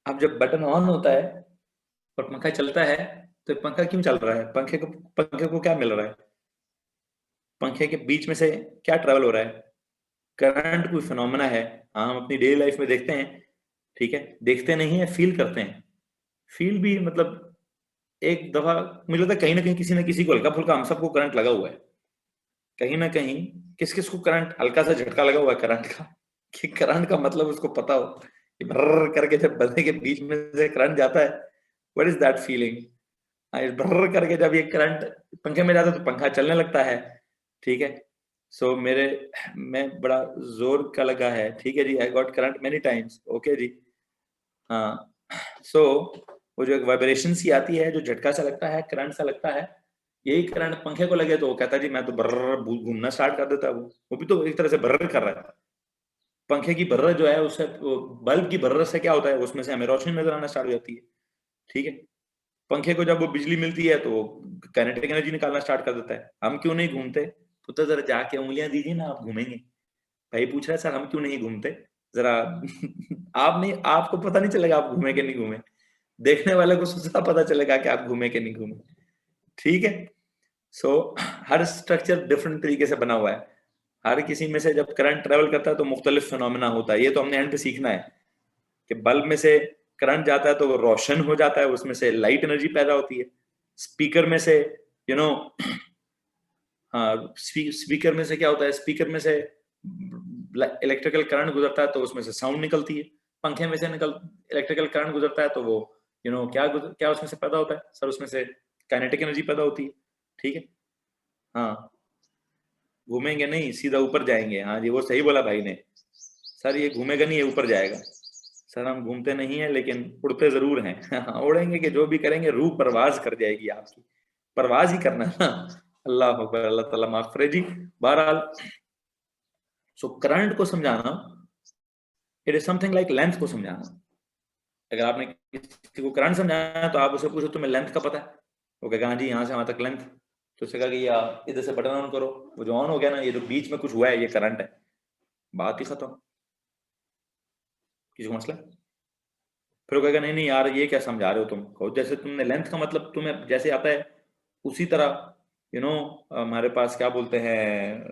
अब जब button on होता है और पंखा चलता है, तो पंखा क्यों चल रहा है? पंखे को क्या मिल रहा है? पंखे के बीच में से क्या ट्रेवल हो रहा है? करंट कोई फिनोमेना है। हाँ, हम अपनी डेली लाइफ में देखते हैं, ठीक है, देखते नहीं है, फील करते हैं। फील भी मतलब एक दफा मुझे लगता है कहीं ना कहीं किसी ना किसी को हल्का फुल्का, हम सबको करंट लगा हुआ है कहीं ना कहीं। किस किस को करंट, हल्का सा झटका लगा हुआ है करंट का, कि करंट का मतलब उसको पता हो कि भर्र करके जब बंदे के बीच में से करंट जाता है, व्हाट इज दैट फीलिंग? भर्र करके जब ये करंट पंखे में जाता है तो पंखा चलने लगता है, ठीक है। सो मेरे मैं बड़ा जोर का लगा है, ठीक है जी, I got current many times, okay जी। हाँ, सो वो जो एक वाइब्रेशन सी आती है, जो झटका सा लगता है, करंट सा लगता है, यही करंट पंखे को लगे तो वो कहता है जी मैं तो बर्र घूमना स्टार्ट कर देता है। वो भी तो एक तरह से बर्र कर रहा है। पंखे की बर्र जो है उससे, बल्ब की बर्र से क्या होता है, उसमें से हमें रोशनी नजर आना स्टार्ट हो जाती है, ठीक है। पंखे को जब वो बिजली मिलती है तो वो काइनेटिक एनर्जी निकालना स्टार्ट कर देता है। हम क्यों नहीं घूमते? तो जरा जाके उंगलियां दीजिए ना, आप घूमेंगे। भाई पूछ रहा है सर हम क्यों नहीं घूमते, जरा आप नहीं, आपको पता नहीं चलेगा आप घूमे कि नहीं घूमे, देखने वाले को सीधा पता चलेगा कि आप घूमे कि नहीं घूमे, ठीक है। सो हर स्ट्रक्चर डिफरेंट तरीके से बना हुआ है। हर किसी में से जब करंट ट्रेवल करता है तो मुख्तलिफ फिनोमेना होता है। ये तो हमने एंड पे सीखना है कि बल्ब में से करंट जाता है तो वो रोशन हो जाता है, उसमें से लाइट एनर्जी पैदा होती है। स्पीकर में से, यू नो, हाँ, स्पीकर में से क्या होता है, स्पीकर में से इलेक्ट्रिकल करंट गुजरता है तो उसमें से साउंड निकलती है। पंखे में से निकल इलेक्ट्रिकल करंट गुजरता है तो वो, क्या उसमें से पैदा होता है सर? उसमें से काइनेटिक एनर्जी पैदा होती है, ठीक है। हाँ, घूमेंगे नहीं, सीधा ऊपर जाएंगे। हाँ जी, वो सही बोला भाई ने। सर ये घूमेगा नहीं, ये ऊपर जाएगा। सर हम घूमते नहीं है लेकिन उड़ते जरूर हैं। हाँ, उड़ेंगे कि जो भी करेंगे रूह परवाज कर जाएगी आपकी। परवाज ही करना है ना। अल्लाह अकबर, अल्लाह ताला माफ करे जी। बहरहाल, सो करंट को समझाना, it is something like length को समझाना। अगर आपने किसी को करंट समझाना है तो आप उससे पूछो तुम्हें लेंथ का पता है? वो कहेगा हाँ जी, यहाँ से वहां तक लेंथ। तो उससे कहा कि यार इधर से बटन ऑन करो, वो जो ऑन हो गया ना, ये जो बीच में कुछ हुआ है ये करंट है। बात ही खत्म। किसी को मसला है? फिर वो कहेगा नहीं नहीं यार, ये क्या समझा रहे हो तुम? कहो जैसे तुमने लेंथ का मतलब तुम्हें जैसे आता है उसी तरह, यू नो, हमारे पास क्या बोलते हैं,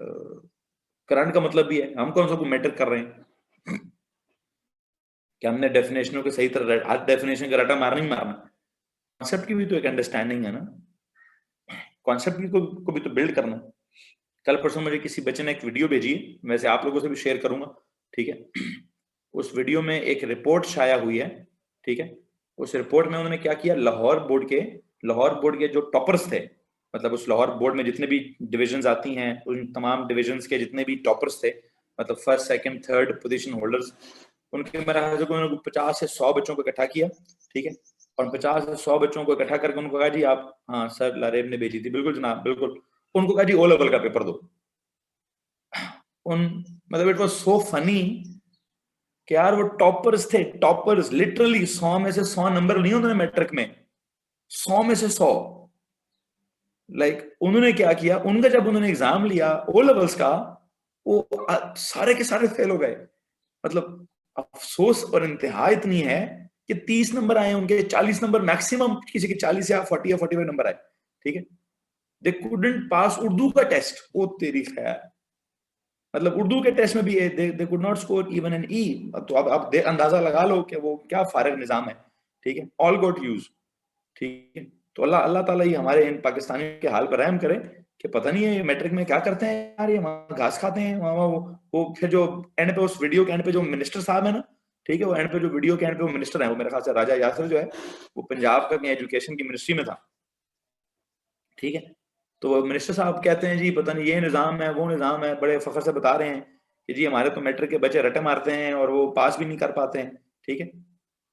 करंट का मतलब भी है। हम कौन सा को मैटर कर रहे हैं कि हमने डेफिनेशनों के सही तरह आज डेफिनेशन का रटा मारना ही मारना। कॉन्सेप्ट की भी तो एक अंडरस्टैंडिंग है ना, कॉन्सेप्ट को भी तो बिल्ड करना। कल परसों मुझे किसी बच्चे ने एक वीडियो भेजी है, वैसे आप लोगों से भी शेयर करूंगा, ठीक है। उस वीडियो में एक रिपोर्ट शाया हुई है, ठीक है। उस रिपोर्ट में उन्होंने क्या किया, लाहौर बोर्ड के जो टॉपर्स थे, मतलब उस लाहौर बोर्ड में जितने भी डिविजन्स आती हैं, उन तमाम डिविजन्स के जितने भी टॉपर्स थे, मतलब first second third position holders, उनके मेरा ख्याल से उन्होंने 50 से 100 बच्चों को इकट्ठा किया, ठीक है। और 50 से 100 बच्चों को इकट्ठा करके उनको कहा जी आप, हाँ सर लारेब ने भेजी थी, बिल्कुल जनाब बिल्कुल। उनको कहा जी ओ लेवल का पेपर दो। उन मतलब इट वाज सो फनी कि यार वो टॉपर्स थे, टॉपर्स लिटरली 100 में से 100 नंबर नहीं होते मैट्रिक में, 100 में से 100। उन्होंने क्या किया, उनका जब उन्होंने एग्जाम लिया ओ लेवल्स का, वो सारे के सारे फेल हो गए। मतलब अफसोस और इंतहा इतनी है कि 30 नंबर आए उनके, 40 नंबर मैक्सिमम, किसी के 40 या 40 या 45 नंबर आए, ठीक है। दे कुडंट पास उर्दू का टेस्ट, ओ तेरी खैर। मतलब उर्दू के टेस्ट में भी they could not score even an E. तो अब आप अंदाजा लगा लो कि वो क्या फारिग निजाम है, ठीक है। ऑल गॉट यूज, ठीक है। तो अल्लाह अल्लाह ताला ही हमारे इन पाकिस्तानियों के हाल पर रहम करे कि पता नहीं है ये मैट्रिक में क्या करते हैं यार, ये वहां घास खाते हैं वहां वो फिर जो एंड पे, उस वीडियो के एंड पे जो मिनिस्टर साहब है ना, ठीक है, वो एंड पे जो वीडियो के एंड पे वो मिनिस्टर है, वो मेरे ख्याल से राजा यासर जो है, वो पंजाब का एजुकेशन की मिनिस्ट्री में था, ठीक है। तो वो मिनिस्टर साहब कहते हैं जी पता नहीं ये निज़ाम है वो निज़ाम है, बड़े फख्र से बता रहे हैं कि जी हमारे तो मैट्रिक के बच्चे रटे मारते हैं और वो पास भी नहीं कर पाते हैं, ठीक है।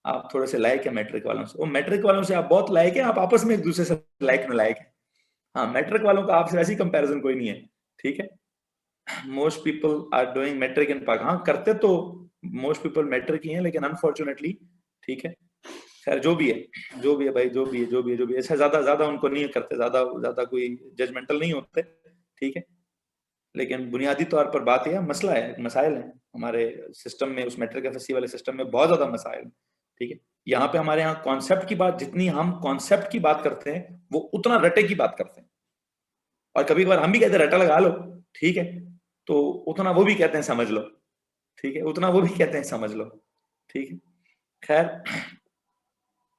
आप थोड़े से लायक है मैट्रिक वालों से, वो मैट्रिक वालों से आप बहुत लायक है, आप आपस में एक दूसरे से लायक नालायक है। हाँ, मैट्रिक वालों का आपसे ऐसी कंपैरिजन कोई नहीं है, ठीक है। Most people are doing matric in Pak, हाँ करते तो मोस्ट पीपल मैट्रिक ही हैं, लेकिन अनफॉर्चुनेटली, ठीक है। खैर जो भी है, जो भी है भाई, जो भी है, ऐसा ज्यादा ज्यादा उनको नहीं करते, ज्यादा ज्यादा कोई जजमेंटल नहीं होते, ठीक है। लेकिन बुनियादी तौर पर बात यह मसला है, मसाइल है हमारे सिस्टम में, उस मैट्रिक एफएससी वाले सिस्टम में बहुत ज्यादा मसाइल, ठीक है। यहाँ पे हमारे यहाँ कॉन्सेप्ट की बात, जितनी हम कॉन्सेप्ट की बात करते हैं वो उतना रटे की बात करते हैं। और कभी कभार हम भी कहते हैं रटा लगा लो, ठीक है, तो उतना वो भी कहते हैं समझ लो, ठीक है, उतना वो भी कहते हैं समझ लो, ठीक है। खैर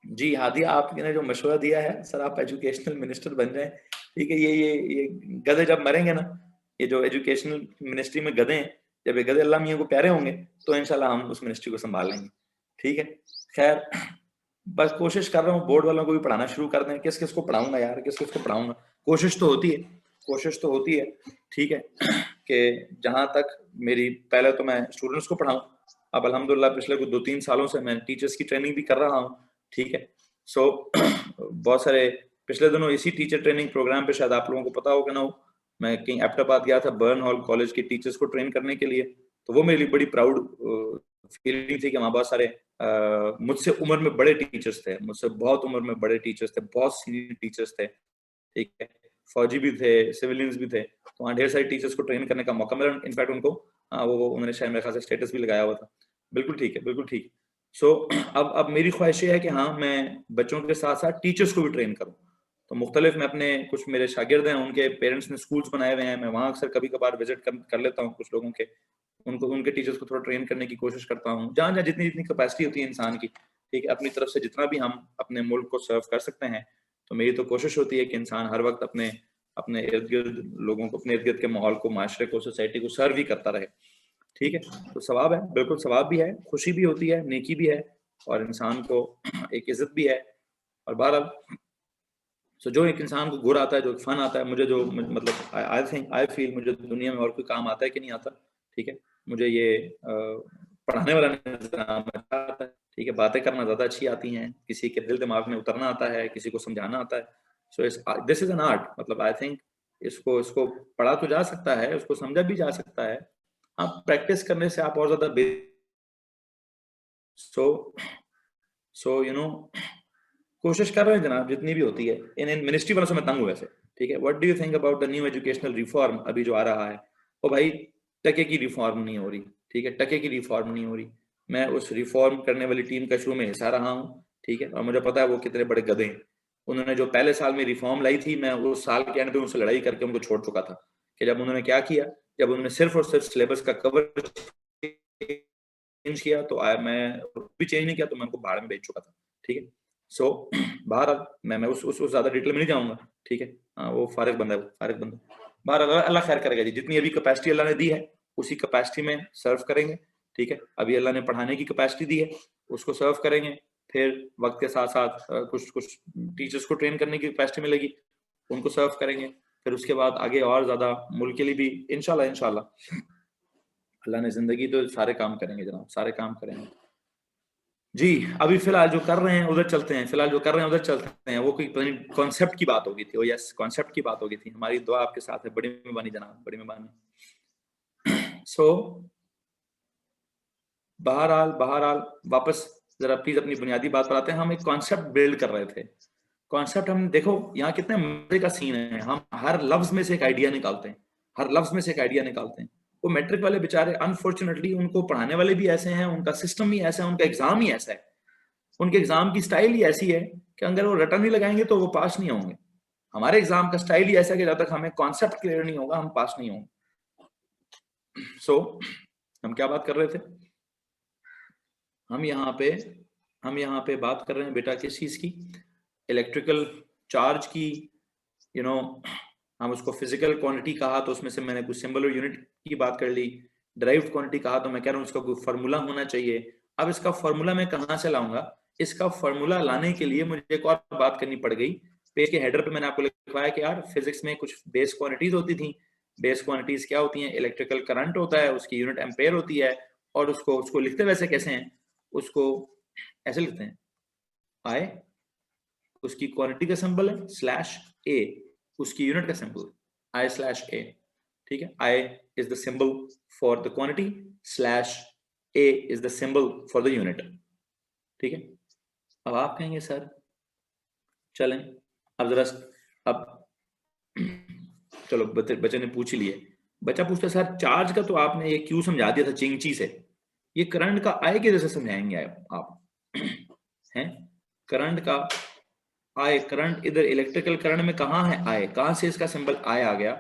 जी हादिया, आपने जो मशवरा दिया है सर, आप एजुकेशनल मिनिस्टर बन रहे हैं, ठीक है। ये गधे जब मरेंगे ना, ये जो एजुकेशनल मिनिस्ट्री में गधे हैं, जब ये गधे अल्लाह मियां को प्यारे होंगे तो इंशाल्लाह हम उस मिनिस्ट्री को संभाल लेंगे, ठीक है। खैर बस कोशिश कर रहा हूँ बोर्ड वालों को भी पढ़ाना शुरू कर दें। किस किस को पढ़ाऊंगा यार, किस किस को पढ़ाऊंगा, कोशिश तो होती है, कोशिश तो होती है, ठीक है, कि जहां तक मेरी, पहले तो मैं स्टूडेंट्स को पढ़ाऊं, अब अल्हम्दुलिल्लाह पिछले कुछ 2-3 सालों से मैं टीचर्स की ट्रेनिंग भी कर रहा हूँ, ठीक है। सो बहुत सारे, पिछले दिनों इसी टीचर ट्रेनिंग प्रोग्राम पे, शायद आप लोगों को पता हो कि ना हो, मैं कहीं एबटाबाद गया था बर्न हॉल कॉलेज के टीचर्स को ट्रेन करने के लिए। तो वो मेरे लिए बड़ी प्राउड फीलिंग थी कि वहाँ बहुत सारे मुझसे उम्र में बड़े टीचर्स थे, मुझसे बहुत उम्र में बड़े टीचर्स थे, बहुत सीनियर टीचर्स थे, ठीक है, फौजी भी थे, सिविलियंस भी थे। तो वहाँ ढेर सारे टीचर्स को ट्रेन करने का मौका मिला। इनफैक्ट उनको वो उन्होंने शायद मेरे ख्याल से स्टेटस भी लगाया हुआ था। बिल्कुल ठीक है, बिल्कुल ठीक। सो अब मेरी ख्वाहिश ये है कि हाँ, मैं बच्चों के साथ साथ टीचर्स को भी ट्रेन करूँ। तो मुख्तलिफ, मैं अपने कुछ मेरे शागिर्द हैं, उनके पेरेंट्स ने स्कूल्स बनाए हुए हैं, मैं वहाँ अक्सर कभी कभार विजिट कर लेता हूँ कुछ लोगों के, उनको, उनके टीचर्स को थोड़ा ट्रेन करने की कोशिश करता हूँ, जहाँ जहाँ जितनी जितनी कैपेसिटी होती है इंसान की, ठीक है, अपनी तरफ से जितना भी हम अपने मुल्क को सर्व कर सकते हैं। तो मेरी तो कोशिश होती है कि इंसान हर वक्त अपने अपने इर्द गिर्द लोगों को, अपने इर्द गिर्द के माहौल को, माशरे को, सोसाइटी को सर्व ही करता रहे, ठीक है। तो सवाब है, बिल्कुल सवाब भी है, खुशी भी होती है, नेकी भी है, और इंसान को एक इज्जत भी है। और बहरहाल सो जो एक इंसान को गुर आता है, जो फन आता है, मुझे जो मतलब आई थिंक, आई फील, मुझे दुनिया में और कोई काम आता है कि नहीं आता, ठीक है। मुझे ये पढ़ाने वाला निज़ाम अच्छा आता है, ठीक है, बातें करना ज़्यादा अच्छी आती हैं, किसी के दिल दिमाग में उतरना आता है, किसी को समझाना आता है। So this is an art, मतलब आई थिंक इसको इसको पढ़ा तो जा सकता है, उसको समझा भी जा सकता है, आप प्रैक्टिस करने से आप और ज़्यादा सो सो यू नो कोशिश कर रहे हैं जनाब, जितनी भी होती है। इन मिनिस्ट्री वालों से मैं तंग हूं वैसे, ठीक है। What do you think about the new educational reform अभी जो आ रहा है? ओ भाई, टके की रिफॉर्म नहीं हो रही, ठीक है, टके की रिफॉर्म नहीं हो रही। मैं उस रिफॉर्म करने वाली टीम का शुरू में हिस्सा रहा हूँ, ठीक है, और मुझे पता है वो कितने बड़े गधे हैं। उन्होंने जो पहले साल में रिफॉर्म लाई थी, मैं उस साल के एंड पे उनसे लड़ाई करके उनको छोड़ चुका था। कि जब उन्होंने क्या किया, जब उन्होंने सिर्फ और सिर्फ सिलेबस का कवर चेंज किया, तो मैं भी चेंज नहीं किया, तो मैं उनको भाड़ में भेज चुका था, ठीक है। सो बहरहाल मैं उस ज्यादा डिटेल में नहीं जाऊंगा, ठीक है। वो फारिग बंदा है, वो फारिग बंदा। बहरहाल अल्लाह खैर करेगा जी, जितनी अभी कैपेसिटी अल्लाह ने दी है उसी कैपेसिटी में सर्व करेंगे, ठीक है। अभी अल्लाह ने पढ़ाने की कैपेसिटी दी है, उसको सर्व करेंगे। फिर वक्त के साथ साथ कुछ कुछ टीचर्स को ट्रेन करने की कैपेसिटी मिलेगी, उनको सर्व करेंगे। फिर उसके बाद आगे और ज्यादा मुल्क के लिए भी इंशाल्लाह इंशाल्लाह अल्लाह ने जिंदगी तो सारे काम करेंगे जनाब, सारे काम करेंगे जी। अभी फिलहाल जो कर रहे हैं उधर चलते हैं, फिलहाल जो कर रहे हैं उधर चलते हैं। वो कोई कॉन्सेप्ट की बात होगी थी, यस कॉन्सेप्ट की बात होगी थी। हमारी दुआ आपके साथ है, बड़ी मेहरबानी जनाब, बड़ी मेहरबानी। सो बहरहाल बहरहाल वापस जरा प्लीज अपनी बुनियादी बात पर आते हैं। हम एक कॉन्सेप्ट बिल्ड कर रहे थे, कॉन्सेप्ट हम देखो यहाँ कितने मजे का सीन है, हम हर लफ्ज में से एक आइडिया निकालते हैं, हर लफ्ज में से एक आइडिया निकालते हैं। वो मैट्रिक वाले बेचारे अनफॉर्चुनेटली, उनको पढ़ाने वाले भी ऐसे हैं, उनका सिस्टम ही ऐसा है, उनका एग्जाम ही ऐसा है, उनके एग्जाम की स्टाइल ही ऐसी है कि अगर वो रटन नहीं लगाएंगे तो वो पास नहीं होंगे। हमारे एग्जाम का स्टाइल ही ऐसा है कि जब तक हमें कॉन्सेप्ट क्लियर नहीं होगा हम पास नहीं होंगे। सो हम क्या बात कर रहे थे, हम यहाँ पे बात कर रहे हैं बेटा किस चीज की, इलेक्ट्रिकल चार्ज की, यू नो हम उसको फिजिकल क्वांटिटी कहा तो उसमें से मैंने कुछ सिंबल और यूनिट की बात कर ली। ड्राइव्ड क्वांटिटी कहा तो मैं कह रहा हूँ इसका कोई फार्मूला होना चाहिए। अब इसका फार्मूला मैं कहाँ से लाऊंगा? इसका फार्मूला लाने के लिए मुझे एक और बात करनी पड़ गई। पेज के हेडर पे मैंने आपको लिखवाया कि यार फिजिक्स में कुछ बेस क्वांटिटीज होती थी। बेस क्वांटिटीज क्या होती हैं? इलेक्ट्रिकल करंट होता है, उसकी यूनिट एम्पेयर होती है, और उसको लिखते वैसे कैसे हैं? उसको ऐसे लिखते हैं, आई उसकी क्वांटिटी का सिंबल है, स्लैश ए उसकी यूनिट का सिंबल, आई स्लैश ए, ठीक है। I is the symbol for the quantity, slash A is the symbol for the unit, ठीक है। अब आप कहेंगे सर चलें, अब जरा, अब चलो बच्चे ने पूछ ही लिए। बच्चा पूछता सर चार्ज का तो आपने ये क्यों समझा दिया था चिंची से, ये करंट का आई के जैसे समझाएंगे आप है। करंट का आई, करंट इधर इलेक्ट्रिकल करंट में कहाँ है आई, कहाँ से इसका सिंबल आई आ गया?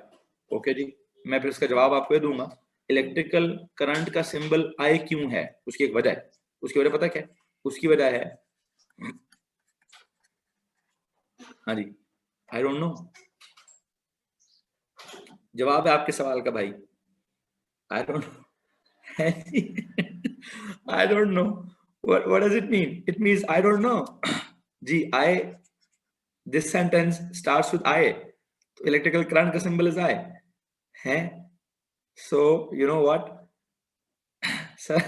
ओके जी, मैं फिर इसका जवाब आपको दूंगा। इलेक्ट्रिकल करंट का सिंबल आई क्यों है, उसकी एक वजह है। उसकी वजह पता क्या है? उसकी वजह है, हाँ जी, आई डोंट नो। जवाब है आपके सवाल का भाई, आई don't no. I don't know. What does it mean? It means I don't know. जी, I, this sentence starts with I. तो electrical current का symbol is I. है? So you know what? Sir,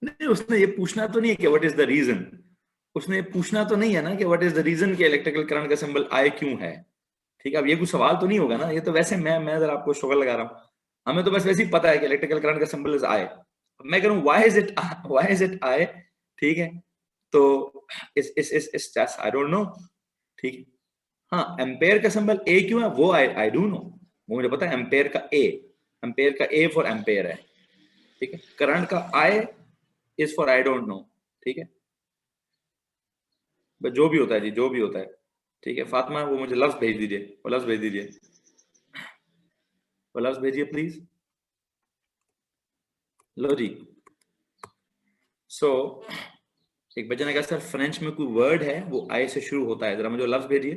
नहीं, उसने ये पूछना तो नहीं है कि what is the reason. उसने पूछना तो नहीं है ना कि what is the reason कि electrical current का symbol I क्यों है। ठीक है, अब ये कोई सवाल तो नहीं होगा ना, ये तो वैसे मैं जरा आपको स्ट्रगल लगा रहा हूँ। हमें तो बस वैसे ही पता है कि इलेक्ट्रिकल करंट का सिंबल इज आई। मैं कह रहा हूँ व्हाई इज इट आई, ठीक है, तो इस जस्ट आई डोंट नो, ठीक है। हाँ, एम्पेयर का सिंबल ए क्यों है वो आई डू नो, वो मुझे पता है। एम्पेयर का ए फॉर एम्पेयर है, ठीक है। करंट का I is for I don't know, ठीक है। बस जो भी होता है जी, जो भी होता है, ठीक है। फातिमा, वो मुझे लफ्ज भेज दीजिए, वो लफ्ज भेज दीजिए, वो लफ्ज भेजिए प्लीज। लो जी। सो एक बच्चे ने कहा सर फ्रेंच में कोई वर्ड है वो आई से शुरू होता है, जरा मुझे लफ्ज भेजिए,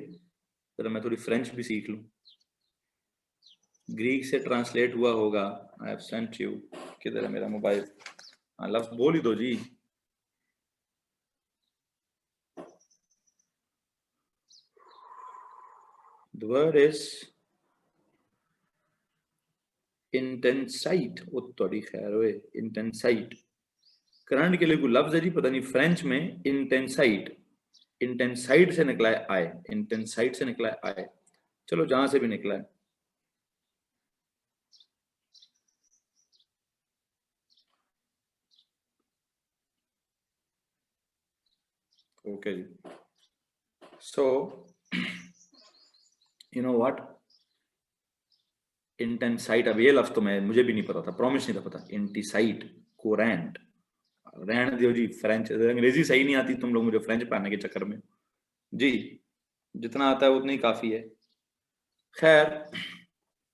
जरा मैं थोड़ी फ्रेंच भी सीख लूं। ग्रीक से ट्रांसलेट हुआ होगा। आई हैव सेंट यू, किधर है मेरा मोबाइल? हाँ, लफ्ज बोल ही दो जी। The word is intensity. वो थोड़ी खैर हुए, इंटेंसाइट करंट के लिए कोई लफ्ज है जी, पता नहीं फ्रेंच में। इंटेंसाइट, इंटेंसाइट से निकला है आए, इंटेंसाइट से निकला है आए। चलो जहां से भी निकला है। ओके जी। So you know what, intensity, अब ये लफ्ज तो मुझे भी नहीं पता था, प्रॉमिस नहीं था पता। इंटीसाइट, कोरेंट, रहने दो जी, फ्रेंच अंग्रेजी सही नहीं आती तुम लोग मुझे फ्रेंच पढ़ाने के चक्कर में जी। जितना आता है उतना ही काफी है। खैर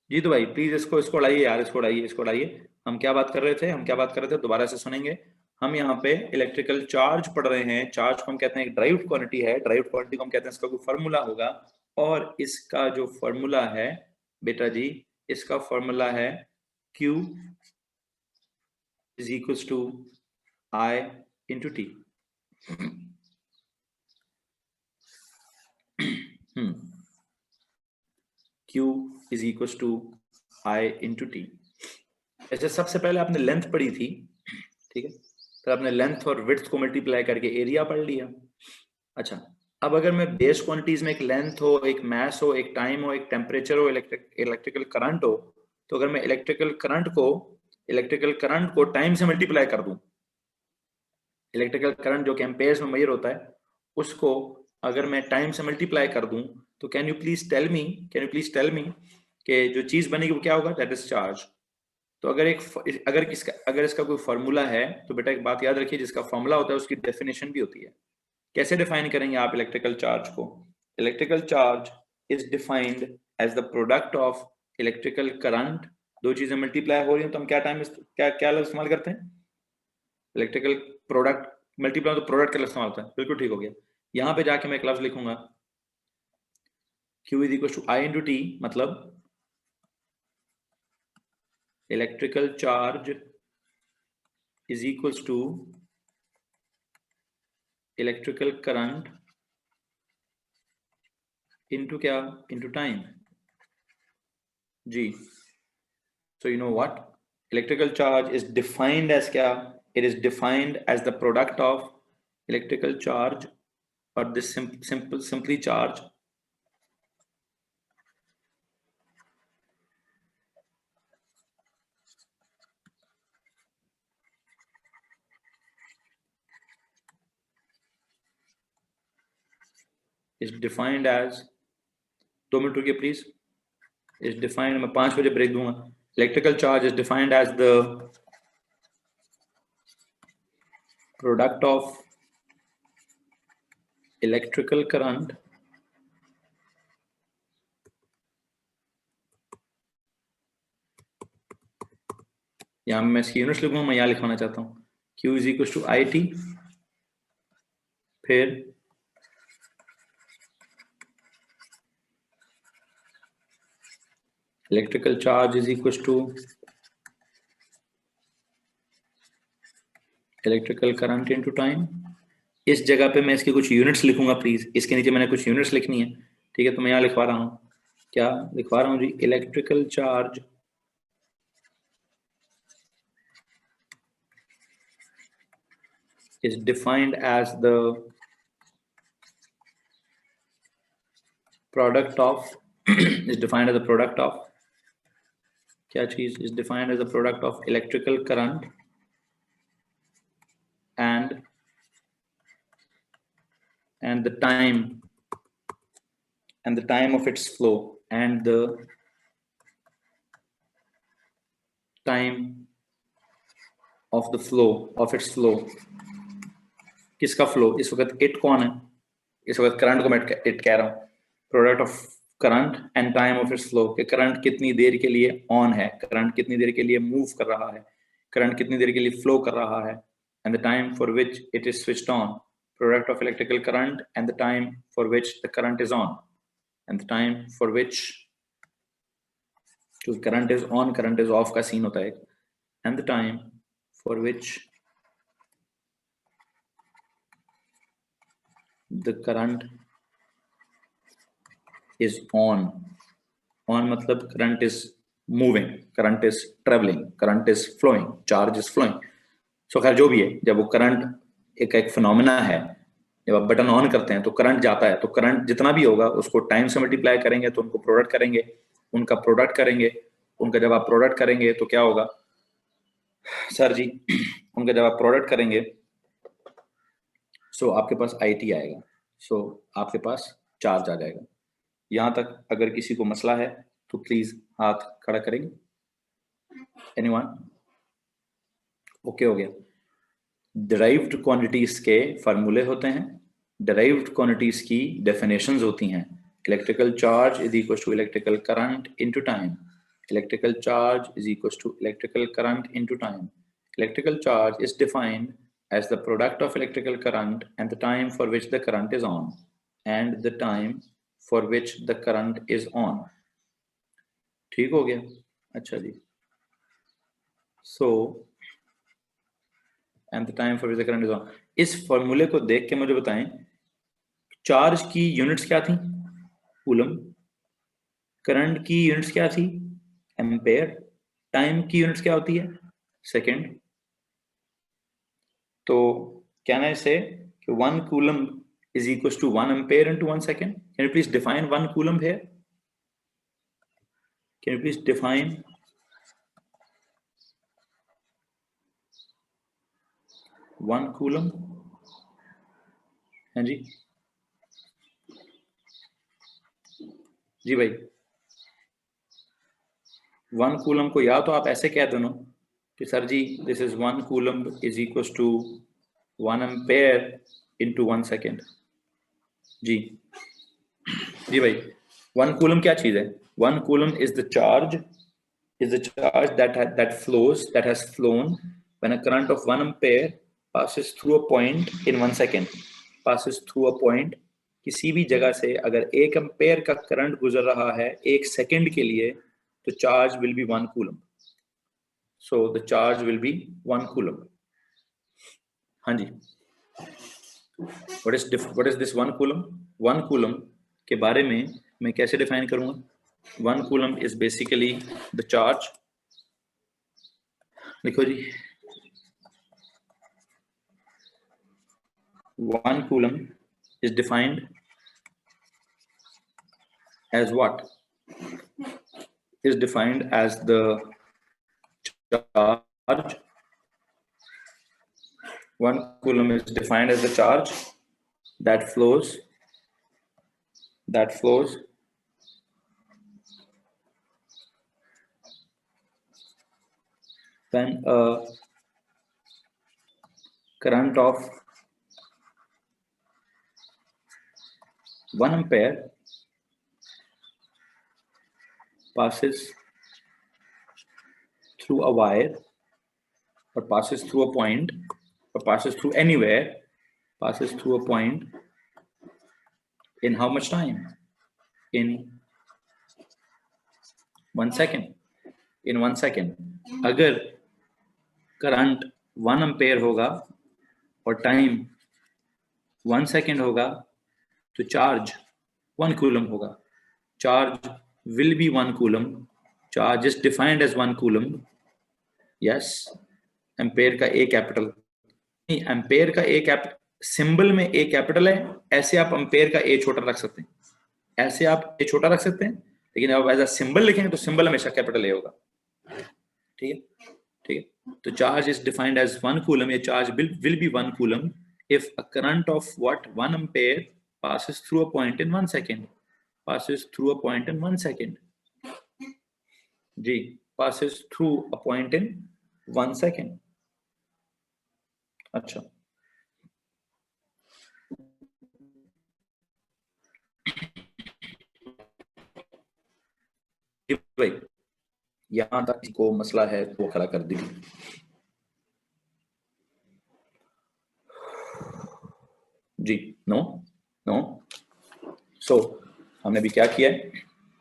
जी, तो भाई प्लीज इसको इसको उड़ाइए यार, इसको उड़ाइए, इसको उड़ाइए। हम क्या बात कर रहे थे, हम क्या बात कर रहे थे, दोबारा से सुनेंगे। हम यहाँ पे इलेक्ट्रिकल चार्ज पढ़ रहे हैं। चार्ज को हम कहते हैं एक ड्राइव्ड क्वांटिटी है, ड्राइव्ड क्वांटिटी को हम कहते हैं इसका कोई फॉर्मूला होगा, और इसका जो फॉर्मूला है बेटा जी, इसका फॉर्मूला है Q is equals to I into T। Q is equals to I into T। ऐसे सबसे पहले आपने लेंथ पढ़ी थी, ठीक है, तो आपने लेंथ और विड्थ को मल्टीप्लाई करके एरिया पढ़ लिया। अच्छा, अब अगर मैं बेस क्वांटिटीज में एक लेंथ हो, एक मास हो, एक टाइम हो, एक टेम्परेचर हो, इलेक्ट्रिकल करंट हो, तो अगर मैं इलेक्ट्रिकल करंट को टाइम से मल्टीप्लाई कर दूं, इलेक्ट्रिकल करंट जो कि एम्पेयर्स में मेजर होता है, उसको अगर मैं टाइम से मल्टीप्लाई कर दूं, तो can you please tell me कि जो चीज बनेगी वो क्या होगा? That is charge. तो अगर इसका कोई फॉर्मूला है, तो बेटा एक बात याद रखिए, जिसका फॉर्मूला होता है उसकी डेफिनेशन भी होती है। कैसे डिफाइन करेंगे आप इलेक्ट्रिकल चार्ज को? Electrical charge is defined as the product of electrical current. दो चीजें मल्टीप्लाई हो रही हैं तो हम क्या लफ्ज इस्तेमाल करते हैं? इलेक्ट्रिकल प्रोडक्ट मल्टीप्लाई, तो प्रोडक्ट का लफ्ज इस्तेमाल होता है। बिल्कुल ठीक हो गया। यहां पे जाके मैं एक लफ्ज लिखूंगा, Q is equal to I into T, मतलब electrical charge is equals to electrical current into क्या? इनटू टाइम जी। So you know what, electrical charge is defined as क्या? It is defined as the product of electrical charge और this simply charge is defined as, 2 minute रुकिए please, is defined, मैं 5 बजे break दूंगा। Electrical charge is defined as the product of electrical current यहाँ मैं इसकी units लिखूंगा, मैं यहाँ लिखवाना चाहता हूँ Q is equal to I T, फिर electrical charge is equal to electrical current into time. इस जगह पे मैं इसकी कुछ यूनिट्स लिखूंगा प्लीज, इसके नीचे मैंने कुछ यूनिट्स लिखनी है, ठीक है? तो मैं यहाँ लिखवा रहा हूँ, क्या लिखवा रहा हूँ जी? Electrical charge is defined as the product of is defined as a product of क्या चीज? is defined as a product of electrical current and the time of its flow and the time of the flow of its flow। किसका flow? इस वक्त it कौन है? इस वक्त current को मैं इट कह रहा हूं। Product of current and time of its flow, कि करंट कितनी देर के लिए ऑन है, करंट कितनी देर के लिए मूव कर रहा है, करंट कितनी देर के लिए फ्लो कर रहा है, and the time for which it is switched on. Product of electrical current and the time for which the current is on and the time for which, current is on current is of का scene होता है, and the time for which the current is on मतलब current is moving, current is traveling, current is flowing, charge is flowing। so खैर जो भी है, जब वो करंट एक फिनोमेना है, जब आप बटन ऑन करते हैं तो करंट जाता है, तो करंट जितना भी होगा उसको टाइम से मल्टीप्लाई करेंगे तो उनको प्रोडक्ट करेंगे, उनका प्रोडक्ट करेंगे, उनका जब आप प्रोडक्ट करेंगे तो क्या होगा सर जी? उनका जब आप प्रोडक्ट करेंगे सो आपके पास IT आएगा, सो आपके पास चार्ज आ जाएगा। यहां तक अगर किसी को मसला है तो प्लीज हाथ खड़ा करेंगे। एनीवन? ओके हो गया। डिराइव्ड क्वांटिटीज के फार्मूले होते हैं, डिराइव्ड क्वांटिटीज की डेफिनेशंस होती हैं। Electrical charge is equal to electrical current into time, electrical charge is equal to electrical current into time. Electrical charge is defined as the product of electrical current and the time for which the current is on and the time for which the current is on। ठीक हो गया? अच्छा जी। so and the time for which the current is on, इस फॉर्मूले को देख के मुझे बताएं चार्ज की यूनिट्स क्या थी? कूलम। करंट की यूनिट्स क्या थी? एम्पेयर। टाइम की यूनिट्स क्या होती है? सेकेंड। तो कैन आई से कि 1 coulomb is equals to 1 ampere into 1 second? Can you please define 1 coulomb here? Can you please define 1 coulomb? हाँ जी जी भाई। 1 कूलम को या तो आप ऐसे कह दो ना कि सर जी this is 1 coulomb is equal to 1 ampere into 1 second. जी जी भाई। 1 कूलम क्या चीज है? 1 coulomb is the charge that flows, that has flown when a current of 1 ampere passes through a point in 1 second। passes through a point, किसी भी जगह से अगर 1 एम्पेयर का करंट गुजर रहा है 1 सेकेंड के लिए तो charge will be 1 coulomb. So the charge will be 1 coulomb. हाँ जी। what is this 1 coulomb? 1 coulomb के बारे में मैं कैसे डिफाइन करूंगा? 1 coulomb is basically the charge. लिखो जी। 1 coulomb is defined as what? Is defined as the charge. 1 coulomb is defined as the charge that flows when a current of 1 ampere passes through a wire or passes through a point or passes through anywhere, passes through a point in how much time? In 1 second. In 1 second. अगर current 1 ampere होगा और time 1 second होगा तो charge 1 coulomb होगा. Charge will be 1 coulomb. Charge is defined as 1 coulomb. Yes. Ampere का ए capital नहीं, ampere का ए capital symbol में ए कैपिटल है, ऐसे आप एम्पेयर का ए छोटा रख सकते हैं, ऐसे आप ए छोटा रख सकते हैं, लेकिन अब एज अ सिंबल लिखेंगे तो सिंबल हमेशा कैपिटल ए होगा. ठीक है, ठीक है. तो charge is defined as 1 coulomb. ये charge will be 1 coulomb if a current of what 1 ampere passes through a point in 1 second. Passes through a point in 1 second. जी, passes through a point in 1 second. अच्छा, भाई यहां तक को मसला है वो खड़ा कर दीजिए. जी, नो नो. सो हमने अभी क्या किया है,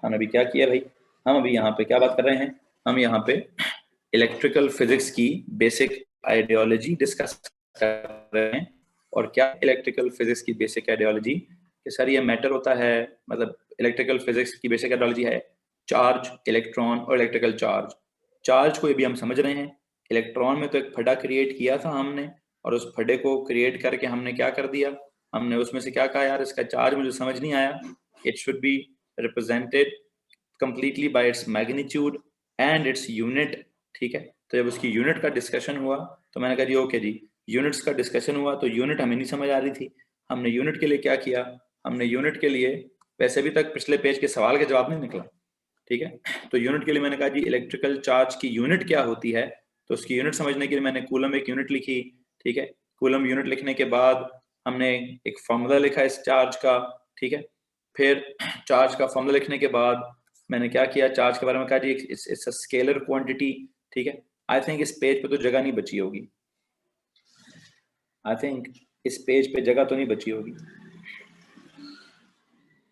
हमने अभी क्या किया भाई, हम अभी यहाँ पे क्या बात कर रहे हैं, हम यहाँ पे इलेक्ट्रिकल फिजिक्स की बेसिक आइडियोलॉजी डिस्कस कर रहे हैं. और क्या इलेक्ट्रिकल फिजिक्स की बेसिक आइडियोलॉजी कि सर ये मैटर होता है, मतलब इलेक्ट्रिकल फिजिक्स की बेसिक आइडियोलॉजी है चार्ज, इलेक्ट्रॉन और इलेक्ट्रिकल चार्ज. चार्ज को ये भी हम समझ रहे हैं, इलेक्ट्रॉन में तो एक फड्डा क्रिएट किया था हमने, और उस फड्डे को क्रिएट करके हमने क्या कर दिया, हमने उसमें से क्या कहा, यार इसका चार्ज मुझे समझ नहीं आया, it should be represented completely by its magnitude and its unit. ठीक है, तो जब उसकी यूनिट का डिस्कशन हुआ तो मैंने कहा जी ओके जी, यूनिट्स का डिस्कशन हुआ तो यूनिट हमें नहीं समझ आ रही थी. हमने यूनिट के लिए क्या किया, हमने यूनिट के लिए, वैसे अभी तक पिछले पेज के सवाल का जवाब नहीं निकला. ठीक है, तो यूनिट के लिए मैंने कहा जी इलेक्ट्रिकल चार्ज की यूनिट क्या होती है, तो उसकी यूनिट समझने के लिए मैंने कूलम एक यूनिट लिखी. ठीक है, कूलम यूनिट लिखने के बाद हमने एक फॉर्मूला लिखा इस चार्ज का. ठीक है, फिर चार्ज का फॉर्मूला लिखने के बाद मैंने क्या किया, चार्ज के बारे में कहा जी इट्स अ स्केलर क्वांटिटी. ठीक है, आई थिंक इस पेज पे तो जगह नहीं बची होगी, आई थिंक इस पेज पे जगह तो नहीं बची होगी.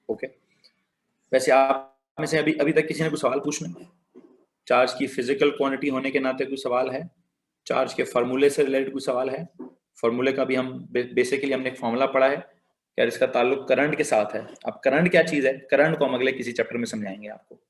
ओके, वैसे आप में से अभी अभी तक किसी ने कोई सवाल पूछना, चार्ज की फिजिकल क्वांटिटी होने के नाते कोई सवाल है, चार्ज के फार्मूले से रिलेटेड कोई सवाल है? फार्मूले का भी हम बेसिकली हमने एक फार्मूला पढ़ा है, यार इसका ताल्लुक करंट के साथ है. अब करंट क्या चीज है, करंट को हम अगले किसी चैप्टर में समझाएंगे आपको.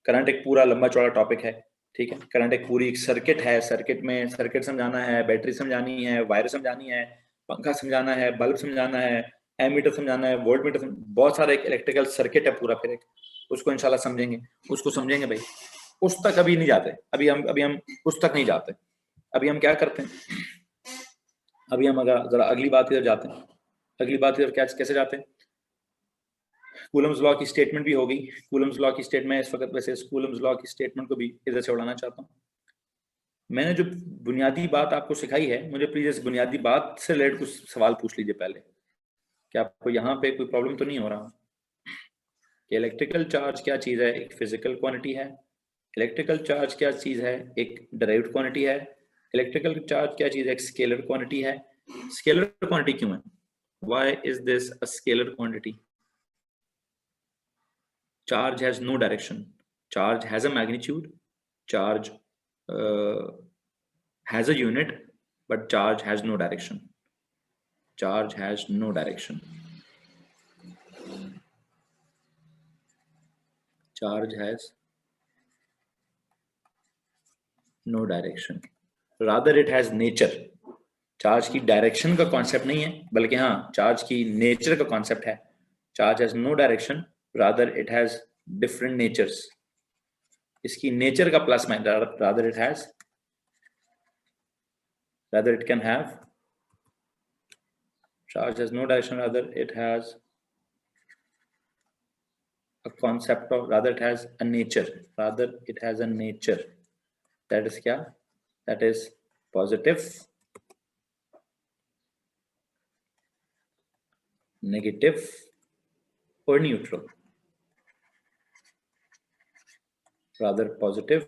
करंट एक पूरा लंबा चौड़ा टॉपिक है. ठीक है, करंट एक पूरी एक सर्किट है, सर्किट में सर्किट समझाना है, बैटरी समझानी है, वायर समझानी है, पंखा समझाना है, बल्ब समझाना है, एमीटर समझाना है, वोल्ट मीटर, बहुत सारा एक इलेक्ट्रिकल सर्किट है पूरा. फिर एक उसको इंशाल्लाह समझेंगे, उसको समझेंगे भाई. उस तक अभी नहीं जाते, अभी हम उस तक नहीं जाते. अभी हम क्या करते हैं, अभी हम अगर जरा अगली बात इधर जाते हैं, अगली बात इधर क्या कैसे जाते हैं, कूलम्स लॉ की स्टेटमेंट भी होगी. कूलम्स लॉ की स्टेटमेंट इस वक्त वैसे कूलम्स लॉ की स्टेटमेंट को भी इधर से उड़ाना चाहता हूँ. मैंने जो बुनियादी बात आपको सिखाई है, मुझे प्लीज इस बुनियादी बात से रिलेटेड कुछ सवाल पूछ लीजिए पहले, कि आपको यहाँ पे कोई प्रॉब्लम तो नहीं हो रहा कि इलेक्ट्रिकल चार्ज क्या चीज़ है, एक फिजिकल क्वांटिटी है. इलेक्ट्रिकल चार्ज क्या चीज़ है, एक डायरेक्ट क्वांटिटी है. इलेक्ट्रिकल चार्ज क्या चीज़ है, एक स्केलर क्वांटिटी है. स्केलर क्वांटिटी क्यों है, why is this a scalar quantity? Charge has no direction, charge has a magnitude, charge has a unit, but charge has no direction. Charge has no direction. Charge has no direction, rather it has nature. Charge की direction का concept नहीं है, बल्कि हाँ charge की nature का concept है. Charge has no direction, rather it has different natures. इसकी नेचर का plus minus, rather it has, rather it can have, charge has no direction, rather it has a concept of, rather it has a nature, rather it has a nature. That is क्या, that is positive, negative, और neutral, rather positive,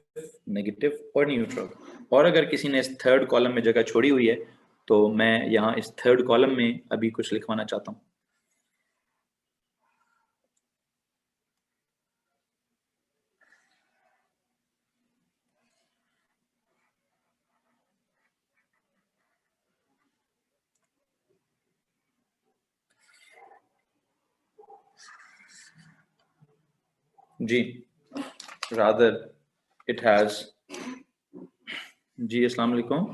negative और neutral. और अगर किसी ने इस third column में जगह छोड़ी हुई है तो मैं यहाँ इस थर्ड कॉलम में अभी कुछ लिखवाना चाहता हूँ। जी, रादर इट हैज। जी अस्सलाम वालेकुम।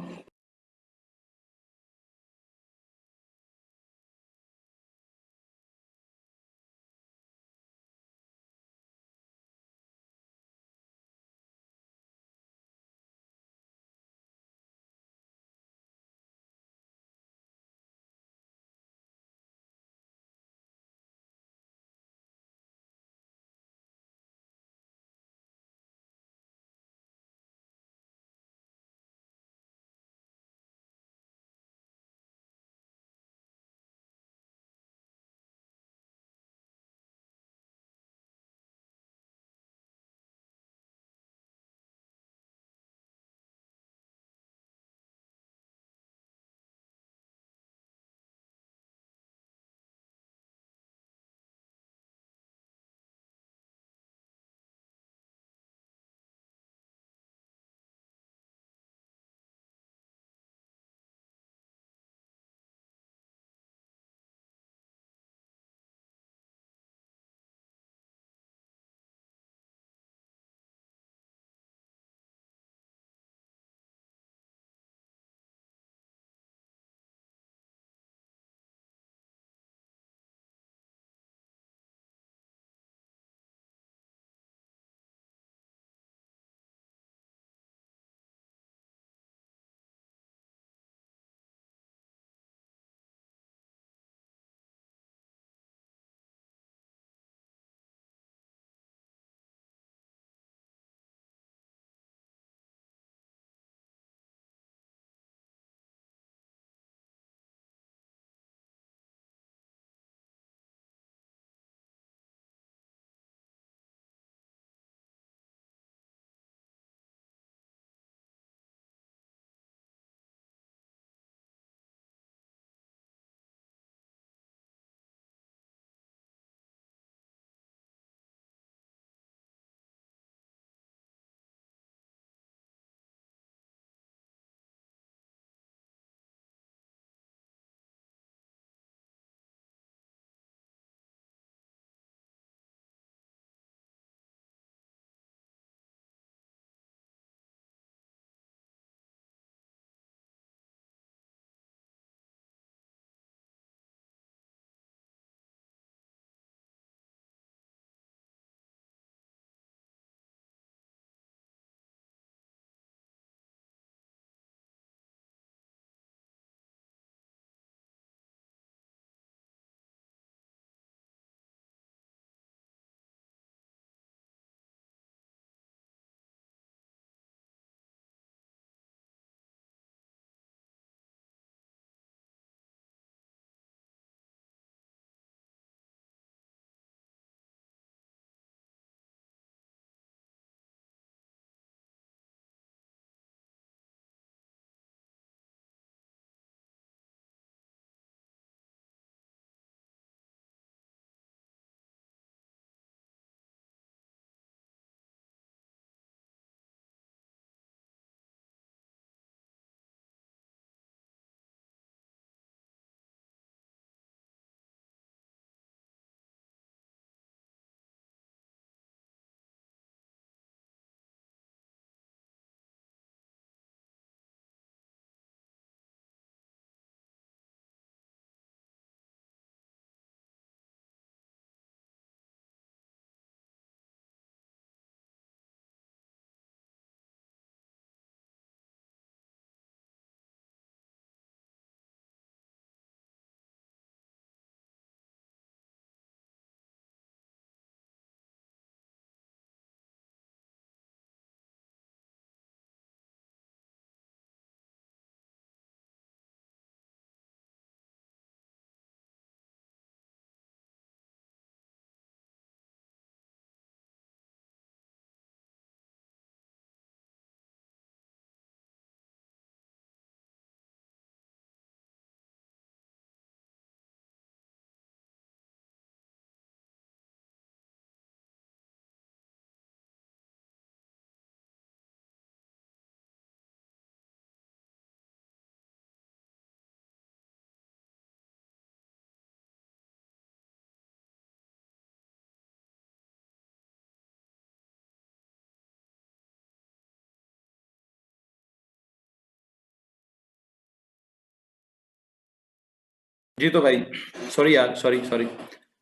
जी तो भाई, सॉरी यार, सॉरी सॉरी,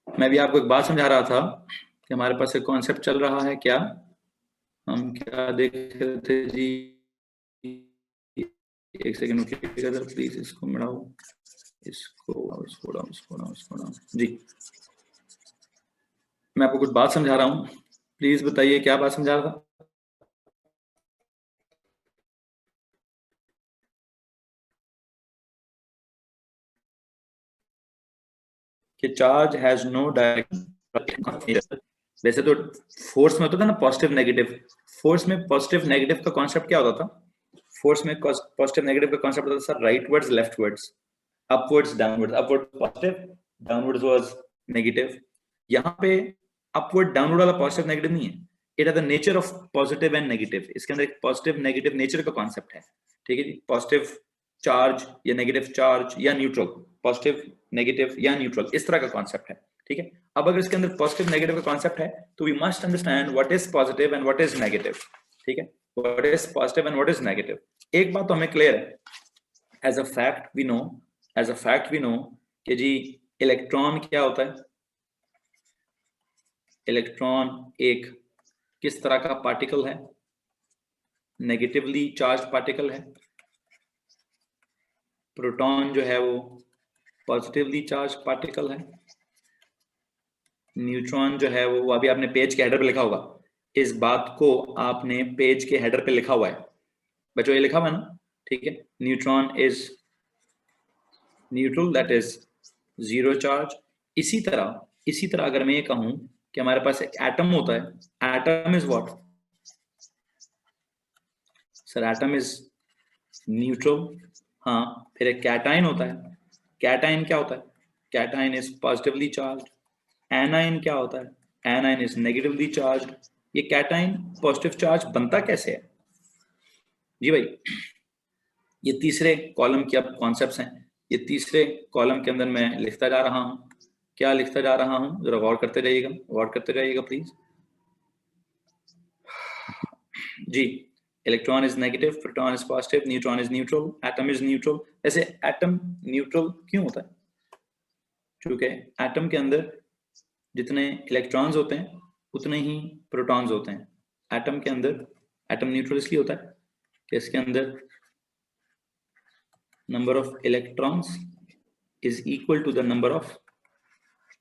मैं भी आपको एक बात समझा रहा था कि हमारे पास एक कॉन्सेप्ट चल रहा है। क्या हम क्या देख रहे थे जी? एक सेकंड रुकिएगा जरा प्लीज, इसको मिलाओ, इसको डाउन, इसको डाउन, इसको डाउन जी। मैं आपको कुछ बात समझा रहा हूँ, प्लीज बताइए क्या बात समझा रहा था। कि चार्ज हैज नो डायरेक्ट, वैसे तो फोर्स में होता था ना पॉजिटिव नेगेटिव, फोर्स में पॉजिटिव नेगेटिव का कॉन्सेप्ट क्या होता था? फोर्स में पॉजिटिव नेगेटिव का कॉन्सेप्ट होता था sir, rightwards leftwards, upwards downwards, upward positive, downwards was negative. यहाँ पे अपवर्ड डाउनवर्ड वाला पॉजिटिव नेगेटिव नहीं है, it is the nature of positive and negative. इसके अंदर एक पॉजिटिव नेगेटिव नेचर का कॉन्सेप्ट है, ठीक है जी। पॉजिटिव चार्ज या नेगेटिव चार्ज या न्यूट्रल, पॉजिटिव नेगेटिव या न्यूट्रल, इस तरह का कॉन्सेप्ट है, ठीक है। अब अगर इसके अंदर पॉजिटिव नेगेटिव का कॉन्सेप्ट है तो we must understand what is positive and what is negative, ठीक है। What is positive and what is negative, एक बात तो हमें क्लियर है, as a fact we know, as a fact we know कि जी इलेक्ट्रॉन क्या होता है? इलेक्ट्रॉन एक किस तरह का पार्टिकल है? नेगेटिवली चार्ज पार्टिकल है। प्रोटॉन जो है वो पॉजिटिवली चार्ज पार्टिकल है। न्यूट्रॉन जो है वो अभी आपने पेज के हेडर पे लिखा होगा, इस बात को आपने पेज के हेडर पे लिखा हुआ है बच्चों, ये लिखा हुआ है ना, ठीक है। Neutron is neutral, that is zero charge. इसी तरह अगर मैं ये कहूं कि हमारे पास एक एटम होता है, atom is what sir? Atom is neutral. हाँ, फिर एक कैटाइन होता है, कैटाइन क्या होता है? Cation is positively charge. A9 क्या होता है? A9 is negatively charge. ये कैटाइन पॉजिटिव चार्ज बनता कैसे है जी भाई? ये तीसरे कॉलम के अब कॉन्सेप्ट्स हैं, ये तीसरे कॉलम के अंदर मैं लिखता जा रहा हूं। क्या लिखता जा रहा हूं, जरा गौर करते रहिएगा, गौर करते रहिएगा प्लीज जी। Electron is negative, proton is positive, neutron is neutral, atom is neutral. ऐसे एटम न्यूट्रल क्यों होता है? क्योंकि एटम के अंदर जितने इलेक्ट्रॉन्स होते हैं उतने ही प्रोटॉन्स होते हैं। एटम के अंदर एटम न्यूट्रल इसलिए होता है कि इसके अंदर number of electrons is equal to the number of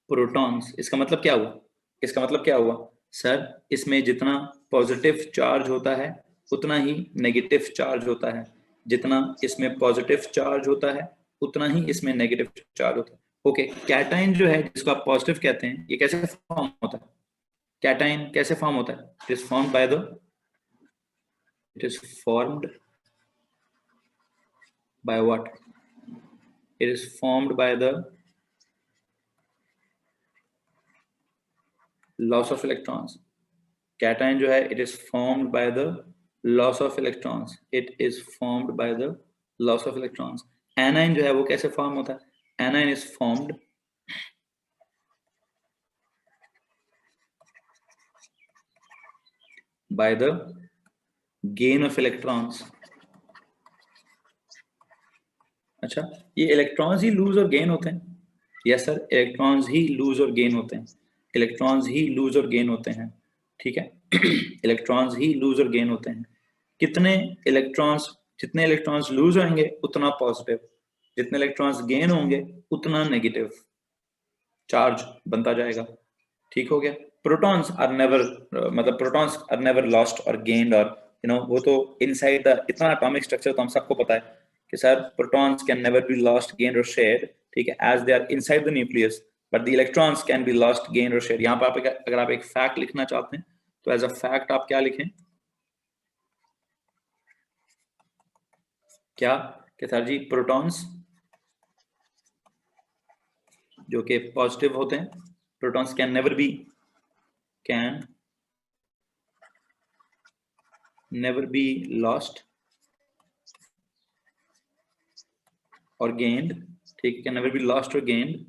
protons. इसका मतलब क्या हुआ? इसका मतलब क्या हुआ सर? इसमें जितना पॉजिटिव चार्ज होता है उतना ही नेगेटिव चार्ज होता है, जितना इसमें पॉजिटिव चार्ज होता है उतना ही इसमें नेगेटिव चार्ज होता है। ओके, कैटाइन जो है जिसको आप पॉजिटिव कहते हैं, ये कैसे फॉर्म होता है? कैटाइन कैसे फॉर्म होता है? It is formed by the, it is formed by what? It is formed by the loss of electrons. cation जो है it is formed by the loss of electrons, it is formed by the loss of electrons। anion जो है वो कैसे form होता है? anion is formed by the gain of electrons। अच्छा, ये इलेक्ट्रॉन्स ही लूज और गेन होते हैं? यस सर, इलेक्ट्रॉन्स ही लूज और गेन होते हैं, इलेक्ट्रॉन्स ही लूज और गेन होते हैं, ठीक है। इलेक्ट्रॉन्स ही लूज और गेन होते हैं। कितने इलेक्ट्रॉन्स, जितने इलेक्ट्रॉन्स लूज होंगे उतना पॉजिटिव, जितने इलेक्ट्रॉन्स गेन होंगे उतना नेगेटिव चार्ज बनता जाएगा, ठीक हो गया। प्रोटॉन्स आर नेवर, मतलब प्रोटॉन्स आर नेवर लॉस्ट और गेन्ड, और वो तो इनसाइड द, इतना एटॉमिक स्ट्रक्चर तो हम सबको पता है कि sir protons can never be lost, gained और शेयर्ड, ठीक है, as they are inside the nucleus, but the electrons can be lost, gained और शेयर्ड। यहाँ पर अगर आप एक फैक्ट लिखना चाहते हैं तो एज अ फैक्ट आप क्या लिखें? क्या कि सर जी प्रोटॉन्स जो कि पॉजिटिव होते हैं, protons can never B, can never be lost और गेन्ड, ठीक है, कैन नेवर बी लॉस्ट और गेन्ड,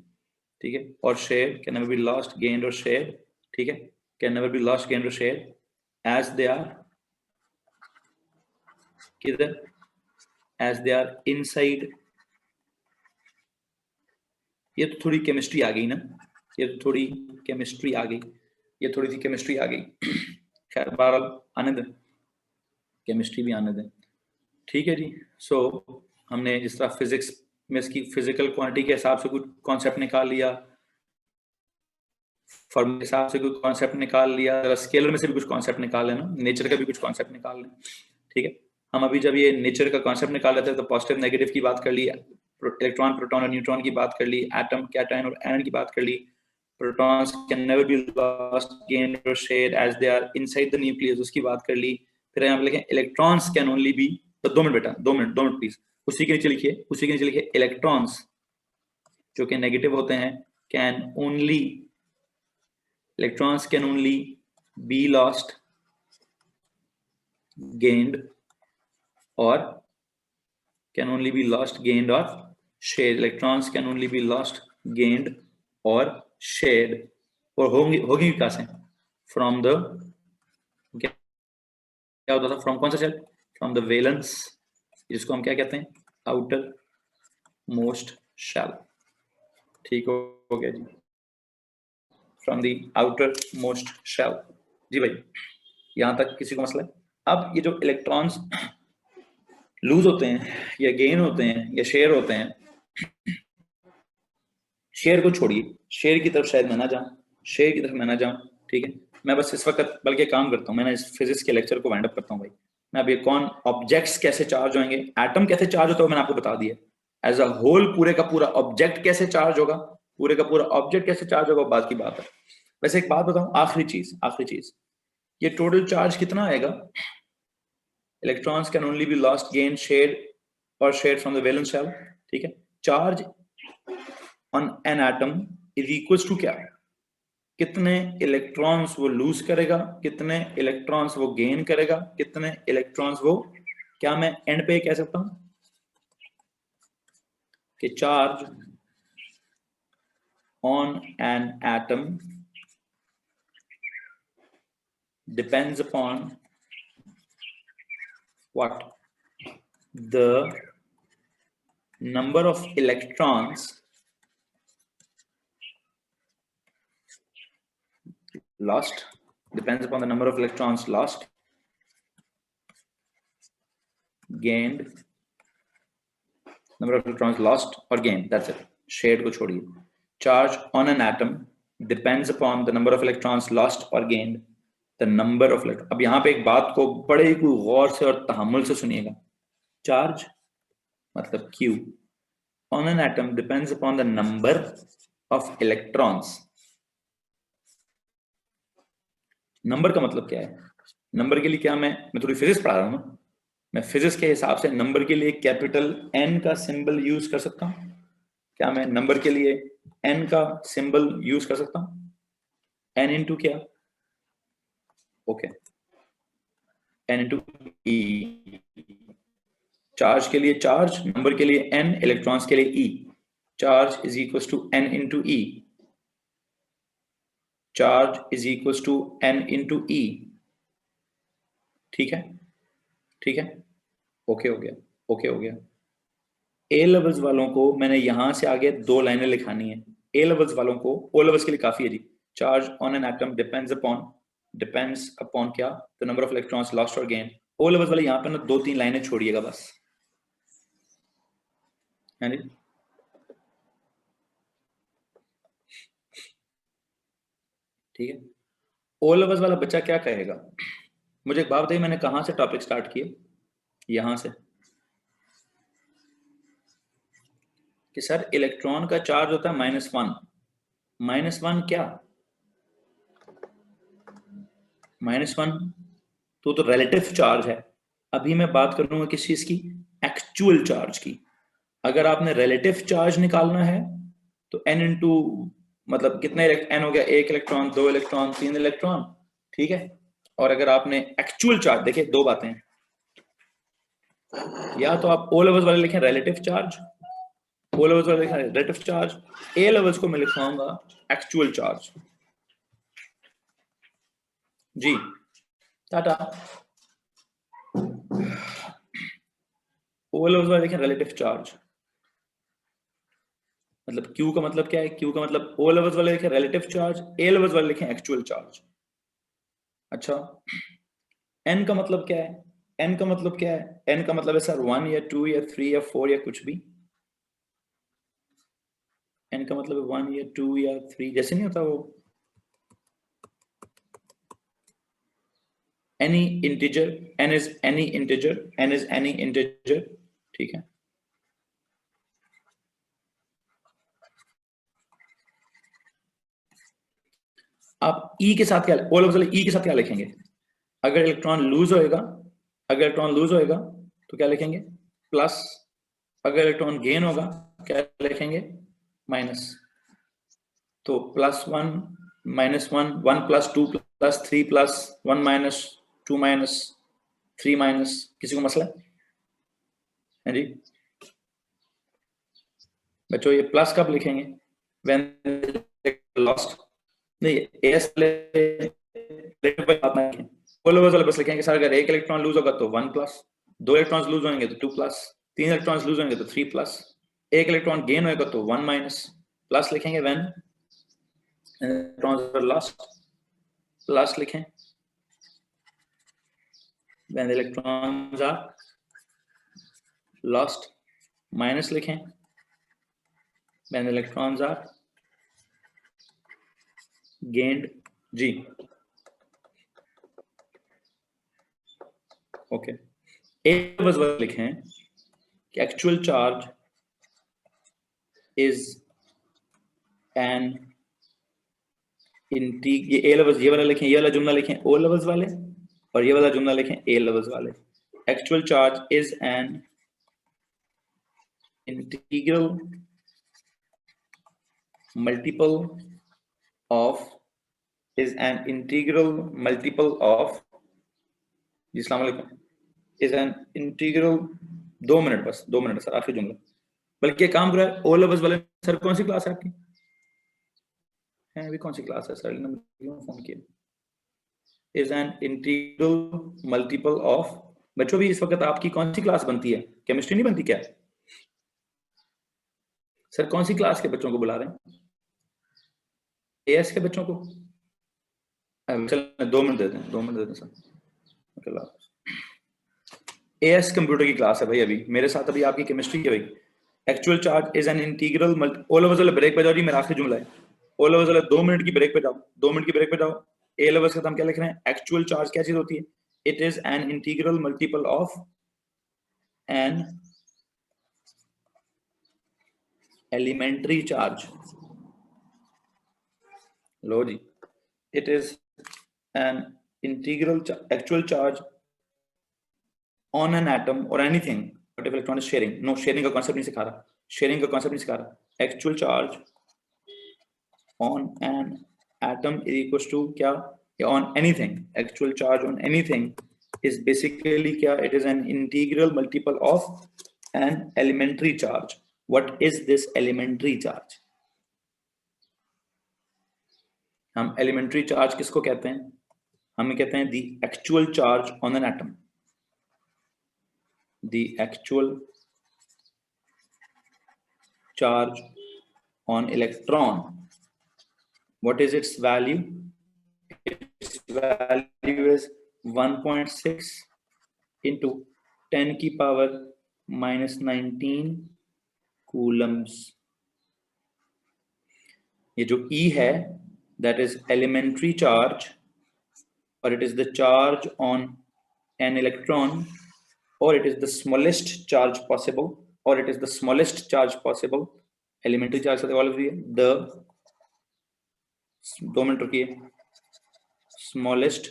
ठीक है, और share can never be lost, gained और शेयर, ठीक है, can never be lost, gained और शेयर एज दे आर किधर? एज दे आर इनसाइड ये तो थोड़ी केमिस्ट्री आ गई ना, ये तो थोड़ी केमिस्ट्री आ गई, ये थोड़ी सी केमिस्ट्री आ गई। खैर बहरहाल आने दें, केमिस्ट्री भी आने दें, ठीक है जी। सो हमने जिस तरह फिजिक्स में इसकी फिजिकल क्वांटिटी के हिसाब से कुछ कॉन्सेप्ट निकाल लिया, फॉर्मूले के हिसाब से कुछ कॉन्सेप्ट निकाल लिया, स्केलर में से भी कुछ कॉन्सेप्ट निकाल लेना, नेचर का भी कुछ कॉन्सेप्ट निकाल लें, ठीक है। हम अभी जब ये नेचर का कॉन्सेप्ट निकाल लेते हैं तो पॉजिटिव नेगेटिव की बात कर ली, इलेक्ट्रॉन प्रोटॉन और न्यूट्रॉन की बात कर ली, एटम कैटायन और एनन की बात कर ली। Protons can never be lost gained और shared as they are inside the nucleus, उसकी बात कर ली। फिर यहाँ पे लिखें इलेक्ट्रॉन्स कैन ओनली बी, तो 2 मिनट बेटा, 2 मिनट प्लीज, उसी के नीचे लिखिए, उसी के नीचे लिखिए इलेक्ट्रॉन्स जो कि नेगेटिव होते हैं can only, electrons can only be lost, gained or can only be lost, gained or shared. Electrons can only be lost, gained or shared. और होगी कहाँ से? From the, क्या होता था? From कौन सा सेल? From the valence, जिसको हम क्या कहते हैं? Outer most shell. ठीक हो गया जी। From the outer most shell. जी भाई, यहां तक किसी को मसला है? अब ये जो इलेक्ट्रॉन्स लूज होते हैं या गेन होते हैं या शेयर होते हैं, शेयर को छोड़िए, शेयर की तरफ शायद मैं ना जाऊं, शेयर की तरफ मैं ना जाऊं, ठीक है। मैं बस इस वक्त बल्कि काम करता हूं, मैंने इस फिजिक्स के लेक्चर को वाइंड अप करता हूं भाई। मैं अभी कौन ऑब्जेक्ट्स कैसे चार्ज होंगे, एटम कैसे चार्ज होता है मैंने आपको बता दिया, एज अ होल पूरे का पूरा ऑब्जेक्ट कैसे चार्ज होगा, पूरे का पूरा ऑब्जेक्ट कैसे चार्ज होगा बात की बात है। वैसे एक बात बताऊं, आखिरी चीज, ये टोटल चार्ज कितना आएगा? Electrons can only be lost, gained, shared or shared from the valence shell, ठीक है। Charge on an atom is equals to क्या? कितने इलेक्ट्रॉन्स वो लूज करेगा, कितने इलेक्ट्रॉन्स वो गेन करेगा, कितने इलेक्ट्रॉन्स वो, क्या मैं एंड पे कह सकता हूं कि charge on an atom depends upon what? The number of electrons lost, depends upon the number of electrons lost, gained, number of electrons lost or gained, that's it, shared को छोड़िए। charge on an atom depends upon the number of electrons lost or gained, the number of electrons। अब यहाँ पे एक बात को बड़े ही गौर से और तहम्मुल से सुनिएगा, चार्ज मतलब Q on an atom depends upon the number of electrons। Number का मतलब क्या है? नंबर के लिए क्या मैं थोड़ी फिजिक्स पढ़ा रहा हूं ना, मैं फिजिक्स के हिसाब से नंबर के लिए कैपिटल एन का सिंबल यूज कर सकता हूं? क्या मैं नंबर के लिए एन का सिंबल यूज कर सकता हूं? एन इंटू क्या? Okay, N into e. Charge के लिए चार्ज, नंबर के लिए एन, इलेक्ट्रॉन्स के लिए e. Charge is equal to n into e, charge is equal to n into e, ठीक है, ठीक है, ओके हो गया, ओके हो गया। ए लेवल्स वालों को मैंने यहां से आगे 2 लाइनें लिखानी है, ए लेवल्स वालों को, ओ लेवल्स के लिए काफी है जी। Charge on an atom depends upon क्या? The number of electrons lost और गेन। ओ लेवल्स वाले यहाँ पे ना 2-3 लाइनें छोड़िएगा बस, है नी? ठीक है, ओ लेवल्स वाला बच्चा क्या कहेगा? मुझे एक बात बताइए, मैंने कहां से टॉपिक स्टार्ट किया? यहां से कि सर इलेक्ट्रॉन का चार्ज होता है -1। -1 क्या? -1 तो रिलेटिव चार्ज है। अभी मैं बात करूंगा किस चीज की? एक्चुअल चार्ज की। अगर आपने रिलेटिव चार्ज निकालना है तो n इंटू, मतलब कितने n हो गया? 1 इलेक्ट्रॉन, 2 इलेक्ट्रॉन, 3 इलेक्ट्रॉन, ठीक है। और अगर आपने एक्चुअल चार्ज, देखिए 2 बातें हैं, या तो आप ओ लेवल्स वाले लिखें रिलेटिव चार्ज, ओ लेवल्स वाले लिखें रिलेटिव चार्ज, ए लेवल्स को मैं लिखवाऊंगा एक्चुअल चार्ज। जी टाटा। ओ लेवल्स वाले लिखें रिलेटिव चार्ज, मतलब Q का मतलब क्या है? Q का मतलब O लेवल्स वाले लिखें रिलेटिव चार्ज, A लेवल्स वाले लिखें एक्चुअल चार्ज। अच्छा, N का मतलब क्या है? N का मतलब क्या है? N का मतलब है सर 1 या 2 या 3 या 4 या कुछ भी। N का मतलब है 1 या 2 या 3, जैसे नहीं होता वो any integer, N is any integer, N is any integer, ठीक है। आप E के साथ क्या, O लेवल्स वाले E के साथ क्या लिखेंगे? अगर इलेक्ट्रॉन लूज होएगा, अगर इलेक्ट्रॉन लूज होएगा तो क्या लिखेंगे? प्लस। अगर इलेक्ट्रॉन गेन होगा क्या लिखेंगे? माइनस। तो +1 -1, 1 + 2 + 3 + 1 - 2 - 3 माइनस, किसी को मसला है जी? बच्चों ये प्लस कब लिखेंगे? व्हेन लॉस्ट नहीं, एस वाले बस लिखेंगे सर अगर एक इलेक्ट्रॉन लूज होगा तो 1+, 2 इलेक्ट्रॉन्स लूज होंगे तो 2+, 3 इलेक्ट्रॉन्स लूज होंगे तो 3+, एक इलेक्ट्रॉन गेन होगा तो 1- प्लस लिखेंगे when electrons are lost, plus लिखें when electrons are lost, minus लिखें व्हेन इलेक्ट्रॉन्स आर गेन्ड। जी ओके। एक बस लिखें कि एक्चुअल चार्ज इज एन ये ए लेवल्स, ये वाला लिखें, ये वाला जुमला लिखें ओ लेवल्स वाले, और ये वाला जुमला लिखें ए लेवल्स वाले। Actual charge is an integral multiple of is an integral multiple of, अस्सलाम वालेकुम, is an integral, 2 मिनट बस, 2 मिनट सर, आखिरी जुमला। बल्कि एक काम करो, ओ लेवल्स वाले सर कौन सी क्लास है आपकी? है अभी कौन सी क्लास है सर? क्यों फोन किया? is an integral multiple of, बच्चों भी इस वक्त आपकी कौन सी क्लास बनती है? केमिस्ट्री नहीं बनती क्या? सर कौन सी क्लास के बच्चों को बुला रहे हैं? एएस के बच्चों को? चल 2 मिनट देते हैं, 2 मिनट देते हैं सर। एएस कंप्यूटर की क्लास है भाई, अभी मेरे साथ अभी आपकी केमिस्ट्री की भाई। Actual charge is an integral O levels वाले ब्रेक पे जाओ जी, मेरा आखिरी जुमला है। ओ लेवल्स वाले 2 मिनट की ब्रेक पे जाओ, 2 मिनट की ब्रेक पे जाओ। ए लेवल्स का हम क्या लिख रहे हैं? एक्चुअल चार्ज क्या चीज होती है? It is an integral multiple of an elementary charge. लो जी, it is an integral actual charge on an atom or anything but if electron is sharing, no sharing का concept नहीं सिखा रहा, sharing का concept नहीं सिखा रहा। actual charge on an atom is equals to क्या? on anything, actual charge on anything is basically क्या? it is an integral multiple of an elementary charge. What is this elementary charge? हम elementary charge किसको कहते हैं? हम कहते हैं the actual charge on an atom, the actual charge on electron. What is its value? Its value is 1.6 into 10 की power -19 coulombs. ये जो E है, that is elementary charge, or it is the charge on an electron, or it is the smallest charge possible, or it is the smallest charge possible. Elementary charge से evolve हुई है, the 2 minute रुकिए, smallest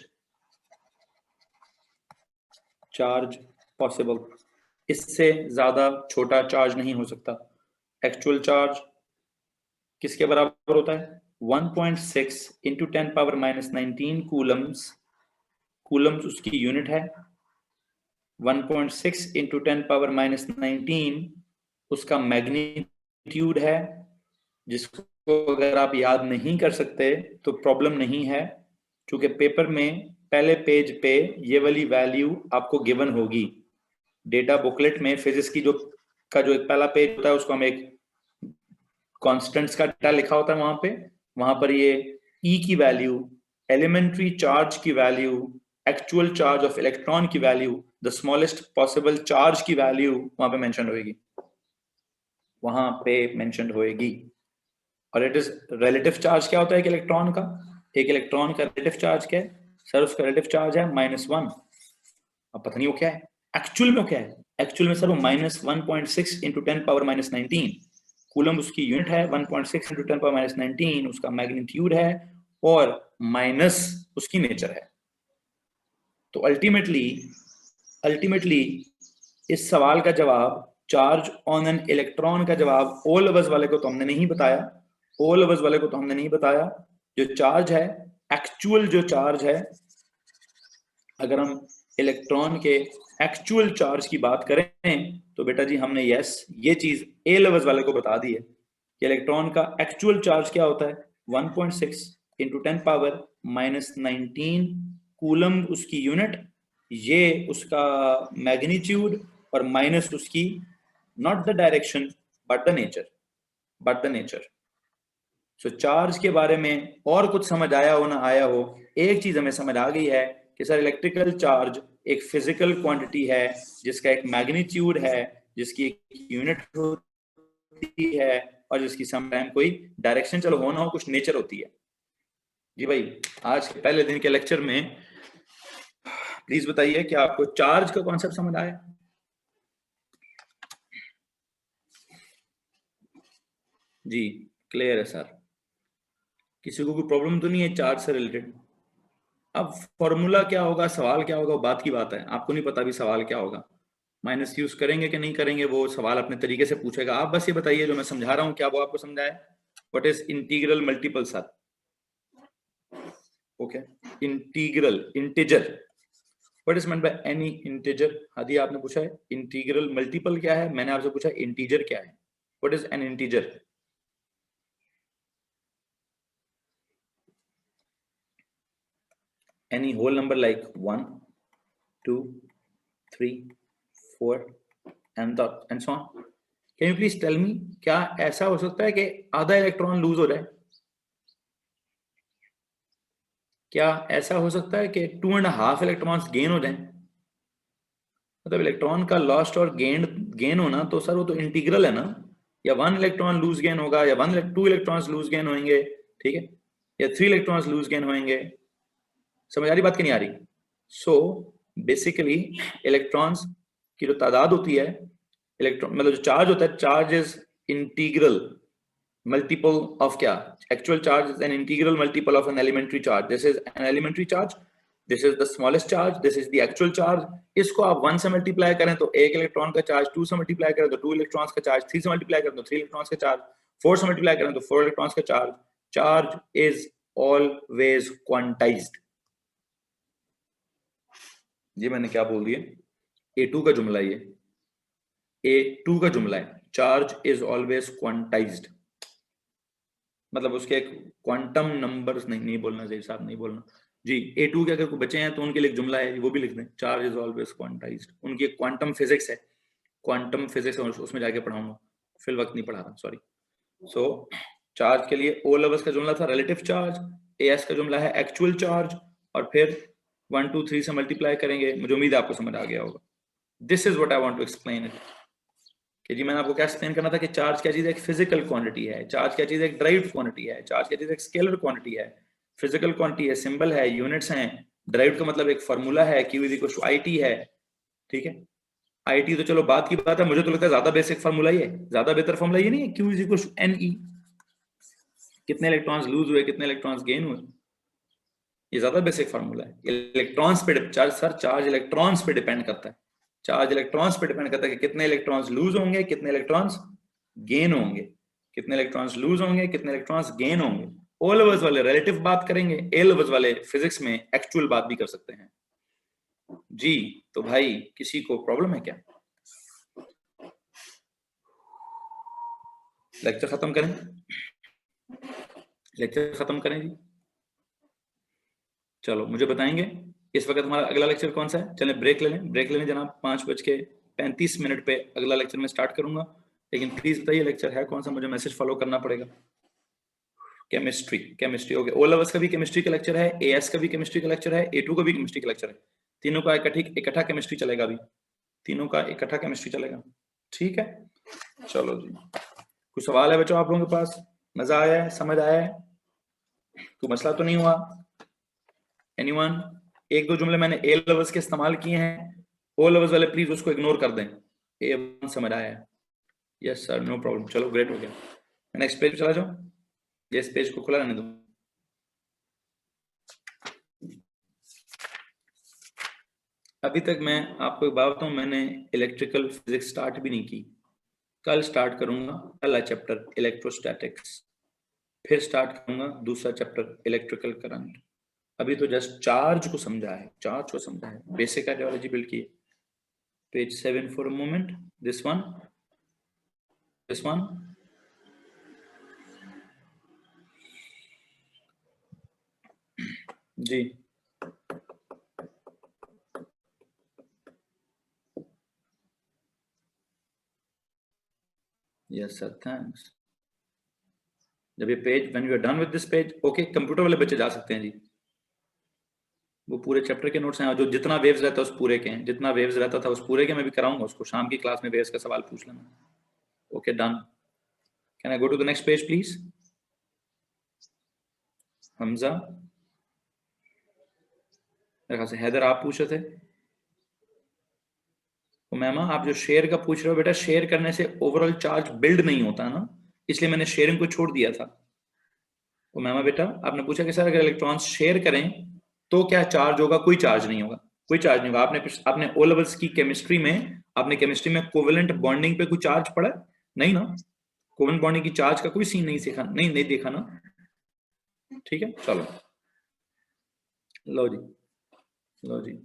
charge possible, इससे ज्यादा छोटा charge नहीं हो सकता। एक्चुअल चार्ज किसके बराबर होता है? 1.6 इंटू 10 पावर -19 कूलम्स, कूलम्स उसकी यूनिट है। 1.6 इंटू 10 पावर -19 उसका मैग्नीट्यूड है, जिसको अगर आप याद नहीं कर सकते तो प्रॉब्लम नहीं है, क्योंकि पेपर में पहले पेज पे ये वाली वैल्यू आपको गिवन होगी। डेटा बुकलेट में फिजिक्स की जो एक पहला पेज होता है उसको हम एक कॉन्स्टेंट्स का डेटा लिखा होता है वहां पर ये ई की वैल्यू, एलिमेंट्री चार्ज की value, actual charge of electron की value, the smallest possible charge की वैल्यू वहां पे मेंशन होगी, वहां पे मेंशन होएगी। और इट इज रिलेटिव चार्ज क्या होता है एक इलेक्ट्रॉन का? एक इलेक्ट्रॉन का रिलेटिव चार्ज क्या है सर? उसका रिलेटिव चार्ज है -1। अब पता नहीं वो क्या है एक्चुअल में, क्या है एक्चुअल में सर? वो -1.6 इंटू 10⁻19 कूलम उसकी यूनिट है, 1.6 इंटू 10⁻19 उसका मैग्नीट्यूड है, और माइनस उसकी नेचर है। तो अल्टीमेटली इस सवाल का जवाब, चार्ज ऑन एन इलेक्ट्रॉन का जवाब ओ लेवल्स वाले को तो हमने नहीं बताया, ओ लेवल्स वाले को तो हमने नहीं बताया। जो चार्ज है, एक्चुअल जो चार्ज है, अगर हम इलेक्ट्रॉन के एक्चुअल चार्ज की बात करें तो बेटा जी हमने यस ये चीज ए लेवल्स वाले को बता दी है कि इलेक्ट्रॉन का एक्चुअल चार्ज क्या होता है, 1.6 इंटू 10⁻19 कूलम उसकी यूनिट, ये उसका मैग्नीट्यूड, और माइनस उसकी not the direction but the nature. So charge के बारे में और कुछ समझ आया हो ना आया हो, एक चीज हमें समझ आ गई है कि सर इलेक्ट्रिकल चार्ज एक फिजिकल क्वांटिटी है जिसका एक मैग्नीट्यूड है, जिसकी एक यूनिट होती है, और जिसकी समटाइम कोई डायरेक्शन चलो हो ना हो कुछ नेचर होती है। जी भाई, आज के पहले दिन के लेक्चर में प्लीज बताइए कि आपको चार्ज का कॉन्सेप्ट समझ आया? जी क्लियर है सर, किसी को कोई प्रॉब्लम तो नहीं है चार्ज से रिलेटेड? अब फॉर्मूला क्या होगा, सवाल क्या होगा, बात की बात है, आपको नहीं पता भी सवाल क्या होगा। माइनस यूज करेंगे कि नहीं करेंगे वो सवाल अपने तरीके से पूछेगा। आप बस ये बताइए जो मैं समझा रहा हूं क्या वो आपको समझाए? What is integral multiple sir? Okay, integral integer, what is meant by any integer? Hadi आपने पूछा है इंटीग्रल मल्टीपल क्या है, मैंने आपसे पूछा इंटीजर क्या है। What is an integer? Any whole number like 1 2 3 4 and so on. Can you please tell me, क्या ऐसा हो सकता है कि आधा इलेक्ट्रॉन लूज हो जाए? क्या ऐसा हो सकता है कि 2.5 इलेक्ट्रॉन्स गेन हो जाएं? मतलब इलेक्ट्रॉन का लॉस्ट और गेन होना तो सर वो तो इंटीग्रल है ना, या 1 इलेक्ट्रॉन लूज गेन होगा, या 2 इलेक्ट्रॉन्स लूज गेन होंगे, ठीक है, या 3 इलेक्ट्रॉन्स लूज गेन होंगे। समझ आ रही बात कि नहीं आ रही? सो बेसिकली इलेक्ट्रॉन्स की जो तादाद होती है, इलेक्ट्रॉन मतलब जो चार्ज होता है, charge is integral multiple of क्या? Actual charge is an integral multiple of an elementary charge. This is an elementary charge. This is the smallest charge. This is the actual charge. इसको आप 1 से multiply करें तो 1 electron का charge, 2 से multiply करें तो 2 इलेक्ट्रॉन्स का चार्ज, 3 से मल्टीप्लाई करें तो 3 इलेक्ट्रॉन्स का चार्ज, 4 से मल्टीप्लाई करें तो 4 इलेक्ट्रॉन्स का charge. Charge is always quantized. ये मैंने क्या बोल दिया? A2 का जुमला, ये A2 का जुमला है, चार्ज इज ऑलवेज क्वांटाइज्ड। मतलब उसके क्वांटम नंबर्स नहीं बोलना चाहिए साहब, नहीं बोलना जी। A2 के अगर कोई बच्चे हैं तो उनके लिए जुमला है, वो भी लिख दें, चार्ज इज ऑलवेज क्वांटाइज्ड। उनकी एक क्वांटम फिजिक्स है, क्वांटम फिजिक्स उसमें जाके पढ़ाऊंगा, फिल वक्त नहीं पढ़ा रहा, सॉरी। सो चार्ज के लिए ओ लेवल्स का जुमला था रिलेटिव चार्ज, AS का जुमला है एक्चुअल चार्ज, और फिर 1 2 3 से मल्टीप्लाई करेंगे। मुझे उम्मीद है आपको समझ आ गया होगा। This is what I want to explain it, कि जी मैंने आपको क्या एक्सप्लेन करना था कि चार्ज क्या चीज है, एक फिजिकल क्वांटिटी है। चार्ज क्या चीज है, एक ड्राइव्ड क्वांटिटी है। चार्ज क्या चीज है, एक स्केलर क्वांटिटी है। फिजिकल क्वांटिटी है, सिंबल है, यूनिट्स हैं। ड्राइव्ड का मतलब एक फार्मूला है, Q = IT है, ठीक है। IT तो चलो बात की बात है, मुझे तो लगता है ज्यादा बेसिक फार्मूला ही है, ज्यादा बेहतर फार्मूला ये नहीं है। Q = NE, कितने इलेक्ट्रॉन्स लूज हुए, कितने इलेक्ट्रॉन्स गेन हुए, ये ज्यादा बेसिक फार्मूला है। इलेक्ट्रॉन्स पे चार्ज, सर चार्ज इलेक्ट्रॉन्स पे डिपेंड करता है। चार्ज इलेक्ट्रॉन्स पे डिपेंड करता है कि कितने इलेक्ट्रॉन्स लूज होंगे, कितने इलेक्ट्रॉन्स गेन होंगे, कितने इलेक्ट्रॉन्स लूज होंगे, कितने इलेक्ट्रॉन्स गेन होंगे। ओ लेवल्स वाले रिलेटिव बात करेंगे, ए लेवल्स वाले फिजिक्स में एक्चुअल बात भी कर सकते हैं जी। तो भाई किसी को प्रॉब्लम है क्या? लेक्चर खत्म करें, लेक्चर खत्म करें जी। चलो मुझे बताएंगे इस वक्त हमारा अगला लेक्चर कौन सा है। चलें ब्रेक ले लें, ब्रेक ले लें जनाब। 5:35 पे अगला लेक्चर में स्टार्ट करूंगा। लेकिन प्लीज बताइए लेक्चर है कौन सा, मुझे मैसेज फॉलो करना पड़ेगा। केमिस्ट्री ओके, ओ लेवल्स का भी केमिस्ट्री का लेक्चर है, एएस का भी केमिस्ट्री का लेक्चर है, A2 का भी केमिस्ट्री का लेक्चर है। तीनों का इकट्ठा केमिस्ट्री चलेगा अभी, तीनों का इकट्ठा केमिस्ट्री चलेगा। ठीक है, चलो जी। कुछ सवाल है बच्चों आप लोगों के पास? मजा आया है, समझ आया है, कोई मसला तो नहीं हुआ? एनीवन? एक दो जुमले मैंने ए लेवल्स के इस्तेमाल किए हैं, ओ लेवल्स वाले प्लीज उसको इग्नोर कर दें। A1 समझ आया है? Yes sir, no problem. चलो ग्रेट हो गया। नेक्स्ट पेज पे चला जाओ, ये इस पेज को खुला रहने दो। अभी तक मैं आपको एक बात बताऊं, मैंने इलेक्ट्रिकल फिजिक्स स्टार्ट भी नहीं की। कल स्टार्ट करूंगा पहला चैप्टर इलेक्ट्रोस्टैटिक्स, फिर स्टार्ट करूंगा दूसरा चैप्टर इलेक्ट्रिकल करंट। अभी तो जस्ट चार्ज को समझा है, चार्ज को समझा है, बेसिक आइडियोलॉजी बिल्ड की। Page 7 for a moment, this one जी। Yes sir, thanks. जब ये page, when you are done with this page, okay, computer वाले बच्चे जा सकते हैं जी। वो पूरे चैप्टर के नोट्स हैं, जो जितना वेव्स रहता है उस पूरे के हैं, जितना वेव्स रहता था उस पूरे के मैं भी कराऊंगा उसको, शाम की क्लास में वेव्स का सवाल पूछ लेना। Okay done. Can I go to the next page please? Hamza, मेरे ख्याल से हैदर आप पूछ रहे थे। तो मैमा आप जो शेयर का पूछ रहे हो बेटा, शेयर करने से ओवरऑल चार्ज बिल्ड नहीं होता ना, इसलिए मैंने शेयरिंग को छोड़ दिया था। तो मैमा बेटा आपने पूछा कि सर अगर इलेक्ट्रॉन्स शेयर करें तो क्या चार्ज होगा? कोई चार्ज नहीं होगा, कोई चार्ज नहीं होगा। आपने ओ लेवल्स की केमिस्ट्री में, आपने केमिस्ट्री में कोवेलेंट बॉन्डिंग पे कोई चार्ज पढ़ा? नहीं ना, कोवेलेंट बॉन्डिंग की चार्ज का कोई सीन नहीं सीखा, नहीं देखा ना। ठीक है, चलो लो जी, लो जी।